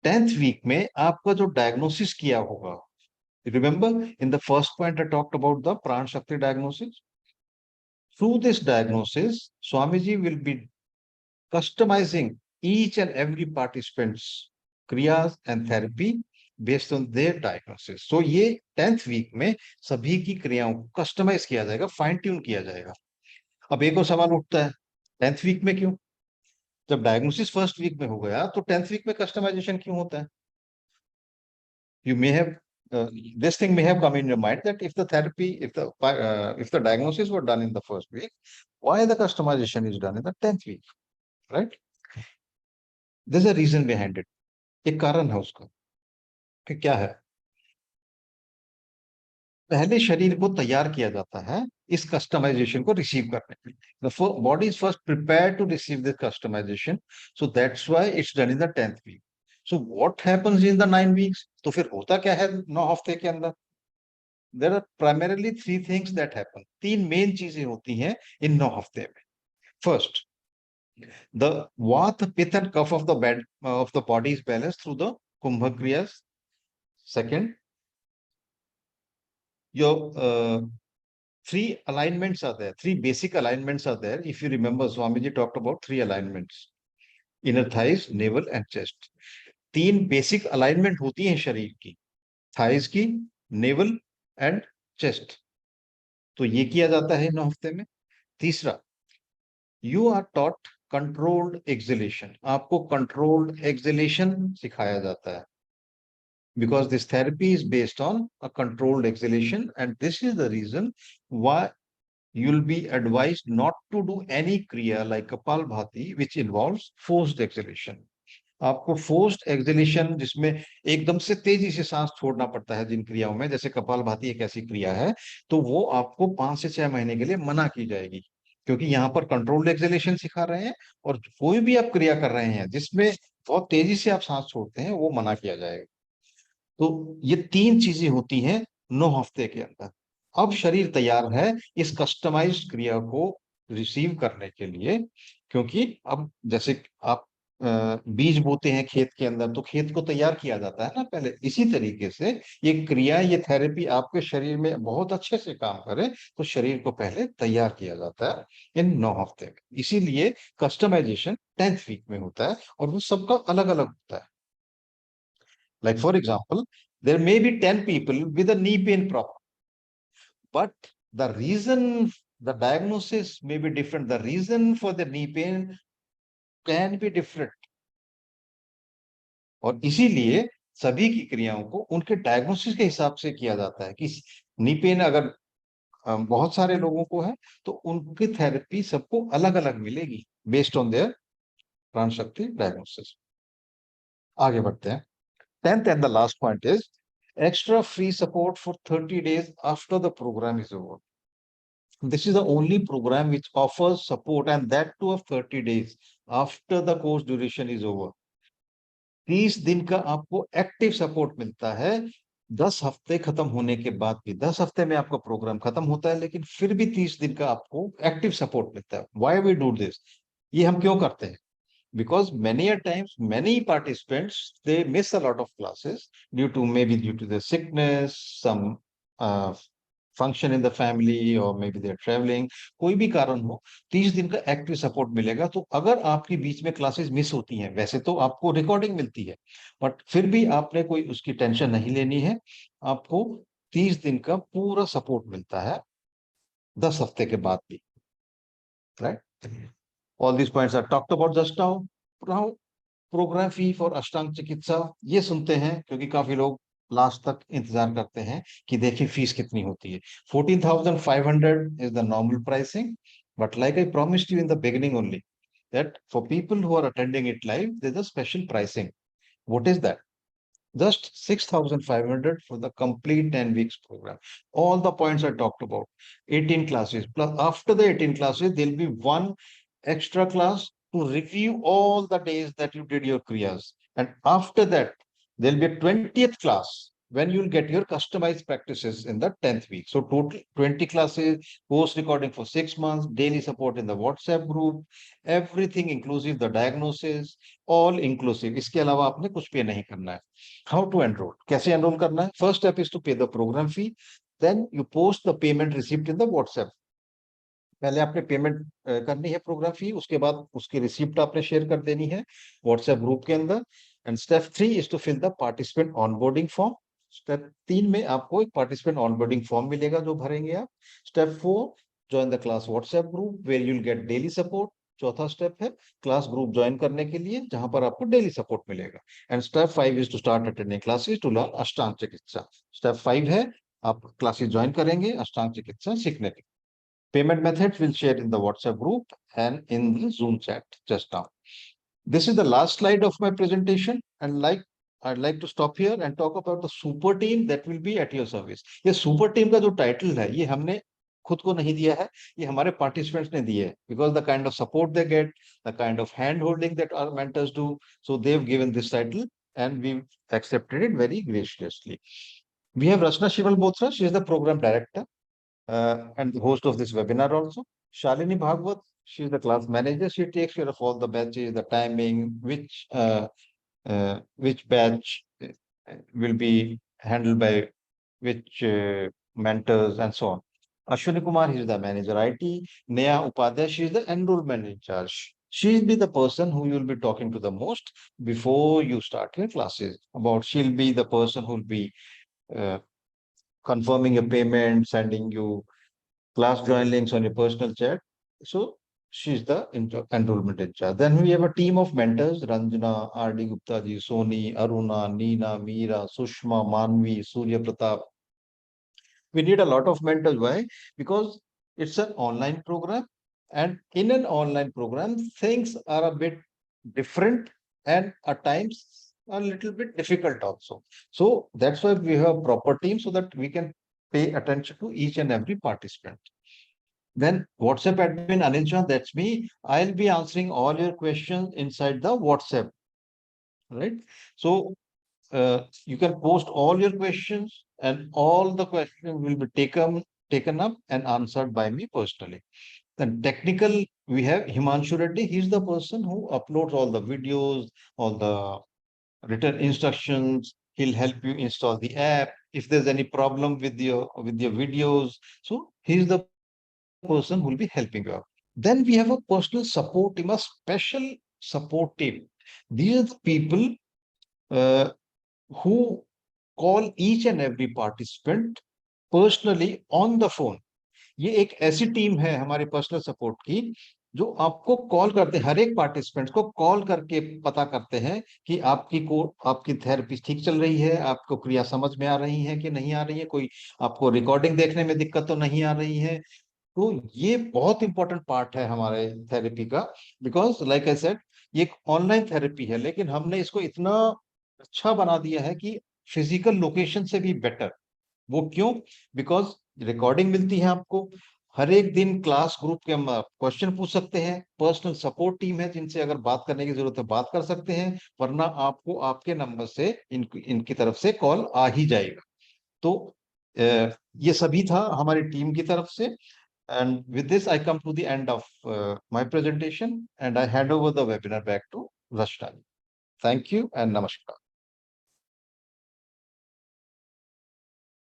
10th week में आपका जो डायग्नोसिस किया होगा, remember in the first point I talked about the Prana Shakti diagnosis. Through this diagnosis, Swami ji will be customizing each and every participants kriyas and therapy based on their diagnosis. So ये 10th week में सभी की क्रियाओं को कस्टमाइज किया जाएगा, फाइन ट्यून किया जाएगा। अब एक और सवाल उठता है, 10th वीक में क्यों? जब डायग्नोसिस फर्स्ट वीक में हो गया तो 10th वीक में कस्टमाइजेशन क्यों होता है? You may have this thing may have come in your mind that if the therapy, if the diagnosis were done in the first week, why the customization is done in the 10th week, right? There's a reason behind it. एक कारण है उसका, कि क्या है? पहले शरीर को तैयार किया जाता है इस कस्टमाइजेशन को रिसीव करने के लिए। The body is first prepared to receive this customization, so that's why it's done in the 10th week. So what happens in the 9 weeks? तो फिर होता क्या है 9 हफ्ते के अंदर? There are primarily 3 things that happen. 3 main चीजें होती हैं इन 9 हफ्ते में। First, the Vata, Pitta and Kapha of the body is balanced through the Kumbha Kriyas. Second, your 3 alignments are there. 3 basic alignments are there. If you remember, Swamiji talked about 3 alignments: inner thighs, navel and chest. 3 basic alignment होती हैं शरीर की, thighs की, navel and chest. तो ये किया जाता है 9 हफ्ते में। तीसरा, you are taught controlled exhalation. आपको controlled exhalation सिखाया जाता है, because this therapy is based on a controlled exhalation, and this is the reason why you'll be advised not to do any kriya like Kapalbhati, which involves forced exhalation. आपको forced exhalation, जिसमें एकदम से तेजी से सांस छोड़ना पड़ता है जिन क्रियाओं में, जैसे कपालभाति एक ऐसी क्रिया है, तो वो आपको 5 से 6 महीने के लिए मना की जाएगी, क्योंकि यहाँ पर कंट्रोल्ड एक्सहेलेशन सिखा रहे हैं, और कोई भी आप क्रिया कर रहे हैं जिसमें बहुत तेजी से आप सांस छोड़ते हैं वो मना किया जाएगा। तो ये 3 चीजें होती हैं 9 हफ्ते के अंदर। अब शरीर तैयार है इस कस्टमाइज्ड क्रिया को रिसीव करने के लिए, क्योंकि अब जैसे आप बीज बोते हैं खेत के अंदर, तो खेत को तैयार किया जाता है ना पहले, इसी तरीके से ये क्रिया, ये थेरेपी आपके शरीर में बहुत अच्छे से काम करे तो शरीर को पहले तैयार किया जाता है इन 9 हफ्ते में। इसीलिए कस्टमाइजेशन 10th वीक में होता है, और वो सबका अलग अलग होता है। Like for example, there may be 10 people with a knee pain problem, but the reason The diagnosis may be different. The reason for the knee pain can be different. और इसीलिए सभी की क्रियाओं को उनके डायग्नोसिस के हिसाब से किया जाता है कि नी पेन अगर बहुत सारे लोगों को है तो उनकी थेरेपी सबको अलग अलग मिलेगी बेस्ड ऑन देयर प्राण शक्ति डायग्नोसिस। आगे बढ़ते हैं। 10th and the last point is extra free support for 30 days after the program is over. This is the only program which offers support, and that too of 30 days after the course duration is over. 30 दिन का आपको active support मिलता है। 10 हफ्ते खत्म होने के बाद भी, 10 हफ्ते में आपका प्रोग्राम खत्म होता है, लेकिन फिर भी 30 दिन का आपको एक्टिव सपोर्ट मिलता है। Why we do this? ये हम क्यों करते हैं? Because many a times many participants they miss a lot of classes due to the sickness, some function in the family, or maybe they're traveling, कोई भी कारण हो, 30 दिन का एक्टिव सपोर्ट मिलेगा। तो अगर आपकी बीच में क्लासेस मिस होती हैं, वैसे तो आपको रिकॉर्डिंग मिलती है, बट फिर भी आपने कोई उसकी टेंशन नहीं लेनी है। आपको 30 दिन का पूरा सपोर्ट मिलता है 10 हफ्ते के बाद भी, right? All these points are talked about just now. Now, program fee for Ashtaang चिकित्सा, ये सुनते हैं क्योंकि काफी लोग लास्ट तक इंतजार करते हैं कि देखिए फीस कितनी होती है। 14,500 is the normal pricing, but like I promised you in the beginning only, that for people who are attending it live, there's a special pricing. What is that? Just 6,500 for the complete 10 weeks program. All the points are talked about. 18 classes. Plus, after the 18 classes, there'll be one extra class to review all the days that you did your kriyas. And after that, there'll be a 20th class when you'll get your customized practices in the 10th week. So total 20 classes, course recording for 6 months, daily support in the WhatsApp group, everything inclusive, the diagnosis, all inclusive. इसके अलावा आपने कुछ पे नहीं करना है। How to enroll? कैसे enroll करना है? First step is to pay the program fee. Then you post the payment receipt in the WhatsApp. पहले आपने पेमेंट करनी है प्रोग्राम फी, उसके बाद उसकी रिसिप्ट आपने शेयर कर देनी है व्हाट्सएप ग्रुप के अंदर। And step 3 is to fill the participant onboarding form. Step 3 में आपको एक पार्टिसिपेंट ऑनबोर्डिंग फॉर्म मिलेगा जो भरेंगे आप। Step 4, join the class WhatsApp group where you will get daily support. चौथा स्टेप है क्लास ग्रुप ज्वाइन करने के लिए, जहां पर आपको डेली सपोर्ट मिलेगा। And step 5 is to start attending classes to learn Ashtanga Chikitsa. Step 5 है आप क्लासेस ज्वाइन करेंगे अष्टांग चिकित्सा सीखने के। Payment methods will share in the WhatsApp group and in the Zoom chat just now. This is the last slide of my presentation, and I'd like to stop here and talk about the super team that will be at your service. ये super team का जो title है, ये हमने खुद को नहीं दिया है, ये हमारे participants ने दिया है, because the kind of support they get, the kind of hand holding that our mentors do, so they've given this title and we've accepted it very graciously. We have Rachna Shival Bothra, she is the program director. And the host of this webinar also. Shalini Bhagwat, she is the class manager. She takes care of all the batches, the timing, which batch will be handled by which mentors and so on. Ashwini Kumar, he is the manager IT. Neha Upadhyay, she is the enrollment in charge. She will be the person who you will be talking to the most before you start your classes. She'll be the person who will be confirming your payment, sending you class join links on your personal chat. So she's the enrollment in charge. Then we have a team of mentors: Ranjana, R.D. Gupta ji, Soni, Aruna, Neena, Meera, Sushma, Manvi, Surya Pratap. We need a lot of mentors. Why? Because it's an online program, and in an online program, things are a bit different and at times a little bit difficult also. So that's why we have a proper team so that we can pay attention to each and every participant. Then WhatsApp admin Anilcha, that's me. I'll be answering all your questions inside the WhatsApp, right? So you can post all your questions and all the questions will be taken up and answered by me personally. Then technical, we have Himanshu Reddy. He's the person who uploads all the videos, all the written instructions. He'll help you install the app. If there's any problem with your videos, so he's the person who will be helping you out. Then we have a personal support team, a special support team. These are the people who call each and every participant personally on the phone. ये एक ऐसी team है हमारे personal support की जो आपको call करते हैं, हर एक पार्टिसिपेंट को कॉल करके पता करते हैं कि आपकी थेरेपी ठीक चल रही है, आपको क्रिया समझ में आ रही है कि नहीं आ रही है, कोई आपको रिकॉर्डिंग देखने में दिक्कत तो नहीं आ रही है। तो ये बहुत इंपॉर्टेंट पार्ट है हमारे थेरेपी का, बिकॉज लाइक आई सेड ये एक ऑनलाइन थेरेपी है, लेकिन हमने इसको इतना अच्छा बना दिया है कि फिजिकल लोकेशन से भी बेटर। वो क्यों? बिकॉज रिकॉर्डिंग मिलती है आपको, हर एक दिन क्लास ग्रुप के हम क्वेश्चन पूछ सकते हैं, पर्सनल सपोर्ट टीम है जिनसे अगर बात करने की जरूरत है बात कर सकते हैं, वरना आपको आपके नंबर से इनकी तरफ से कॉल आ ही जाएगा। तो ये सभी था हमारी टीम की तरफ से। And with this, I come to the end of my presentation, and I hand over the webinar back to Rashna. Thank you and namaskar.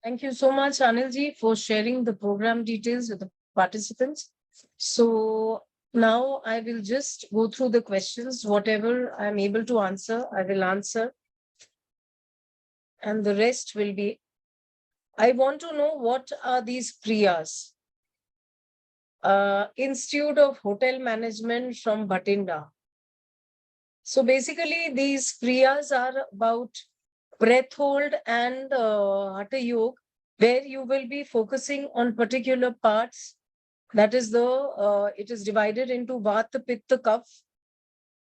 Thank you so much, Anilji, for sharing the program details with the participants. So now I will just go through the questions. Whatever I'm able to answer, I will answer. And the rest will be, I want to know what are these Kriyas? Institute of Hotel Management from Bhatinda. So basically these Kriyas are about breath hold and Hatha Yoga, where you will be focusing on particular parts. That is it is divided into Vata, Pitta, Kapha.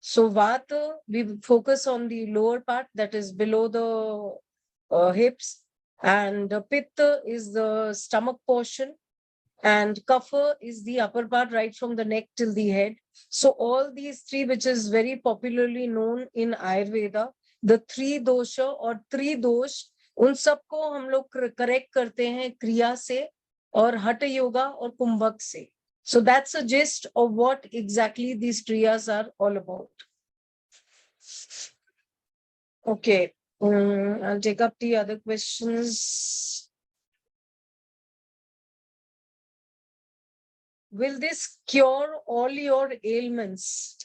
So Vata, we focus on the lower part, that is below the hips, and Pitta is the stomach portion, and Kapha is the upper part, right from the neck till the head. So all these three, which is very popularly known in Ayurveda, the three dosha or three dosh, उन सबको हम लोग correct करते हैं क्रिया से और हठ योगा और कुंभक से. So that's a gist of what exactly these kriyas are all about. Okay, I'll take up the other questions. Will this cure all your ailments?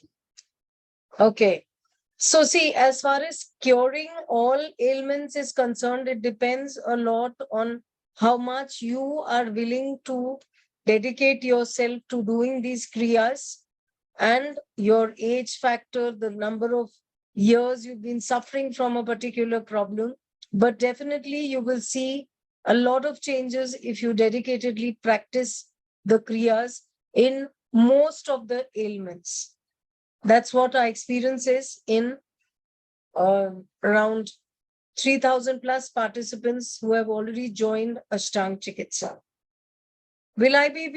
Okay. So see, as far as curing all ailments is concerned, it depends a lot on how much you are willing to dedicate yourself to doing these kriyas, and your age factor, the number of years you've been suffering from a particular problem. But definitely you will see a lot of changes if you dedicatedly practice the kriyas in most of the ailments. That's what our experience is in around 3,000 plus participants who have already joined Ashtaang Chikitsa. Will I be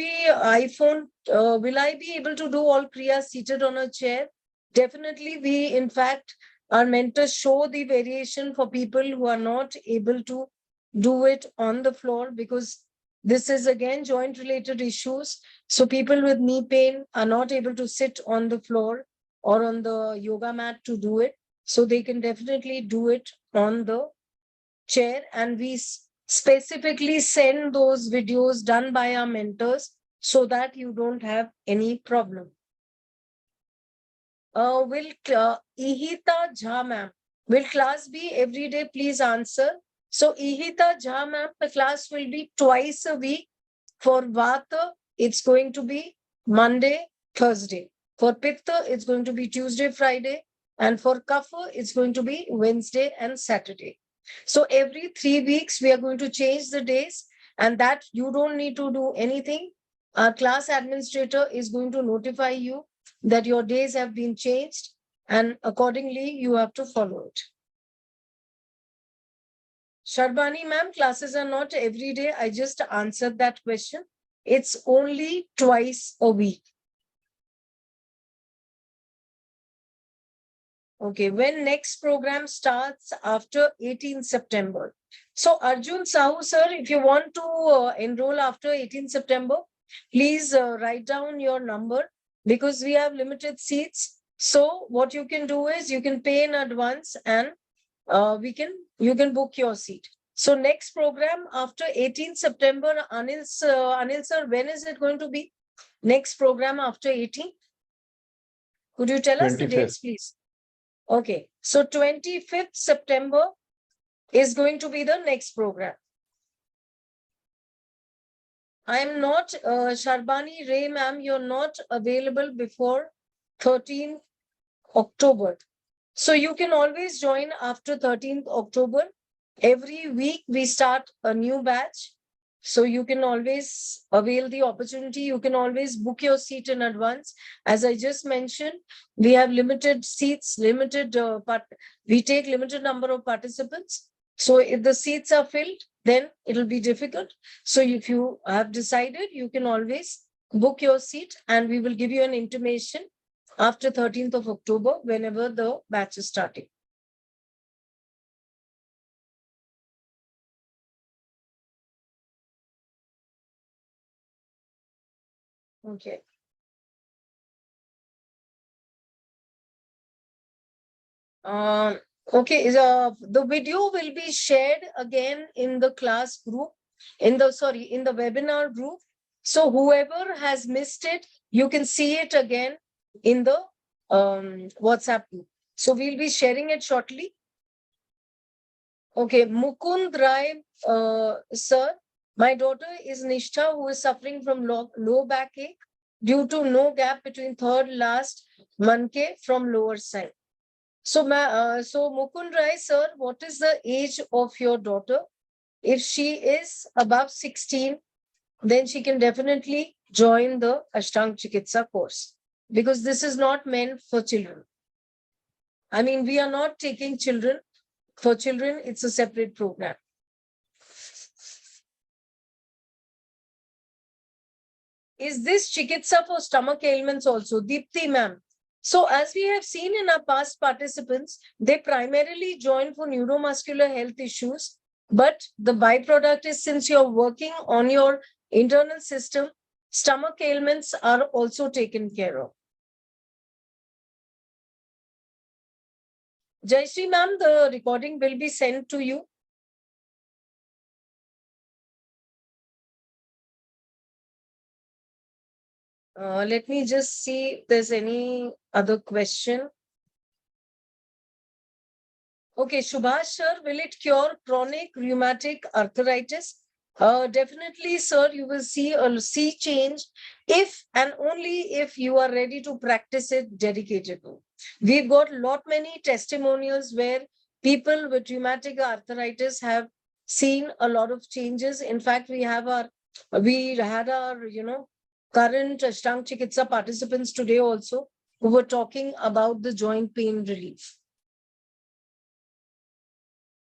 able to do all kriyas seated on a chair? Definitely. We, in fact, our mentors show the variation for people who are not able to do it on the floor, because this is again joint related issues. So people with knee pain are not able to sit on the floor or on the yoga mat to do it. So they can definitely do it on the chair, and we specifically send those videos done by our mentors so that you don't have any problem. Will Ihita Jha ma'am, will class be every day? Please answer. So Ihita Jha ma'am, the class will be twice a week. For Vata, it's going to be Monday, Thursday. For Pitta, it's going to be Tuesday, Friday. And for Kapha, it's going to be Wednesday and Saturday. So every 3 weeks, we are going to change the days, and that you don't need to do anything. Our class administrator is going to notify you that your days have been changed, and accordingly, you have to follow it. Sharbani ma'am, classes are not every day. I just answered that question. It's only twice a week. Okay, when next program starts? After 18 September. So Arjun Sahu sir, if you want to enroll after 18 September, please write down your number, because we have limited seats. So what you can do is you can pay in advance, and you can book your seat. So next program after 18 September, Anil sir, when is it going to be? Next program after 18? Could you tell us the 25th. dates, please? Okay, so 25th September is going to be the next program. I am not, Sharbani Ray ma'am, you're not available before 13th October. So you can always join after 13th October. Every week we start a new batch. So you can always avail the opportunity. You can always book your seat in advance. As I just mentioned, we have limited seats, we take limited number of participants. So if the seats are filled, then it'll be difficult. So if you have decided, you can always book your seat and we will give you an intimation after 13th of October, whenever the batch is starting. Okay. Okay, the video will be shared again in the class group, in the webinar group. So whoever has missed it, you can see it again in the WhatsApp group. So we'll be sharing it shortly. Okay, Mukund Rai, sir, my daughter is Nishtha, who is suffering from low backache due to no gap between third last manke from lower side. So, Mukund Rai, sir, what is the age of your daughter? If she is above 16, then she can definitely join the Ashtaang Chikitsa course, because this is not meant for children. I mean, we are not taking children. For children, it's a separate program. Is this Chikitsa for stomach ailments also? Deepthi ma'am. So as we have seen in our past participants, they primarily join for neuromuscular health issues. But the byproduct is, since you're working on your internal system, stomach ailments are also taken care of. Jayashree ma'am, the recording will be sent to you. Let me just see if there's any other question. Okay, Subhash sir, will it cure chronic rheumatic arthritis? Definitely, sir, you will see a sea change if and only if you are ready to practice it dedicatedly. We've got many testimonials where people with rheumatic arthritis have seen a lot of changes. In fact, we had our current Ashtang Chikitsa participants today also who were talking about the joint pain relief.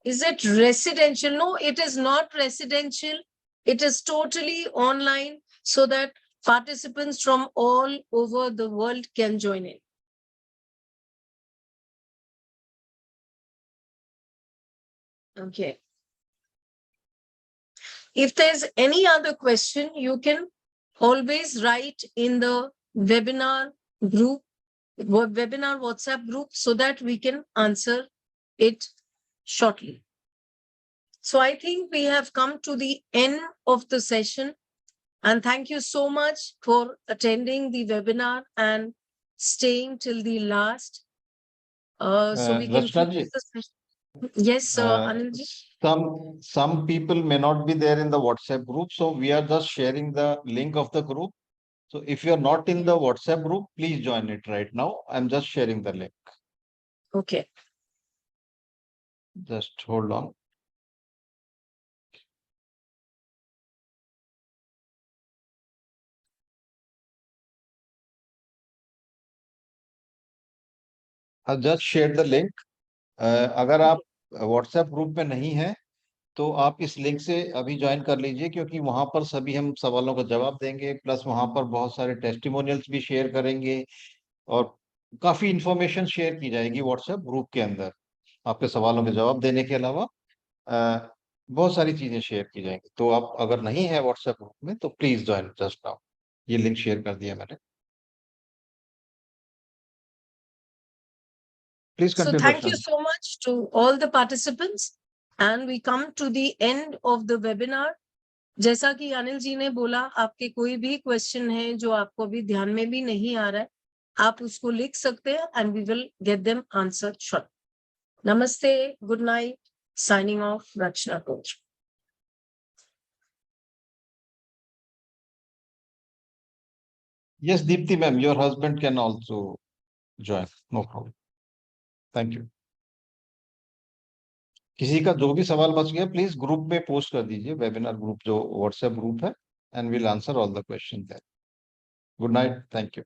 Is it residential? No, it is not residential. It is totally online so that participants from all over the world can join in. Okay. If there's any other question, you can always write in the webinar group, webinar WhatsApp group, so that we can answer it shortly. So I think we have come to the end of the session. And thank you so much for attending the webinar and staying till the last. So we can Rachna ji, close the session. Yes, Anilji. some people may not be there in the WhatsApp group, so we are just sharing the link of the group. So if you are not in the WhatsApp group, please join it right now. I'm just sharing the link. Okay. Just hold on. I've just shared the link. अगर आप WhatsApp group में नहीं है तो आप इस link से अभी ज्वाइन कर लीजिए, क्योंकि वहां पर सभी हम सवालों का जवाब देंगे, प्लस वहां पर बहुत सारे टेस्टिमोनियल्स भी शेयर करेंगे और काफी इंफॉर्मेशन शेयर की जाएगी WhatsApp ग्रुप के अंदर। आपके सवालों के जवाब देने के अलावा बहुत सारी चीजें शेयर की जाएंगी। तो आप अगर नहीं है WhatsApp ग्रुप में तो प्लीज ज्वाइन जस्ट नाउ। ये लिंक शेयर कर दिया मैंने। Please So continue. thank you so much to all the participants. And we come to the end of the webinar. जैसा कि अनिल जी ने बोला, आपके कोई भी क्वेश्चन है जो आपको अभी ध्यान में भी नहीं आ रहा है, आप उसको लिख सकते हैं and we will get them answered shortly. Namaste, good night, signing off, Rachna Coach. Yes, Deepti ma'am, your husband can also join. No problem. Thank you. किसी का जो भी सवाल बच गया प्लीज ग्रुप में पोस्ट कर दीजिए, वेबिनार ग्रुप जो व्हाट्सएप ग्रुप है, and will answer all the question there. Good night. Thank you.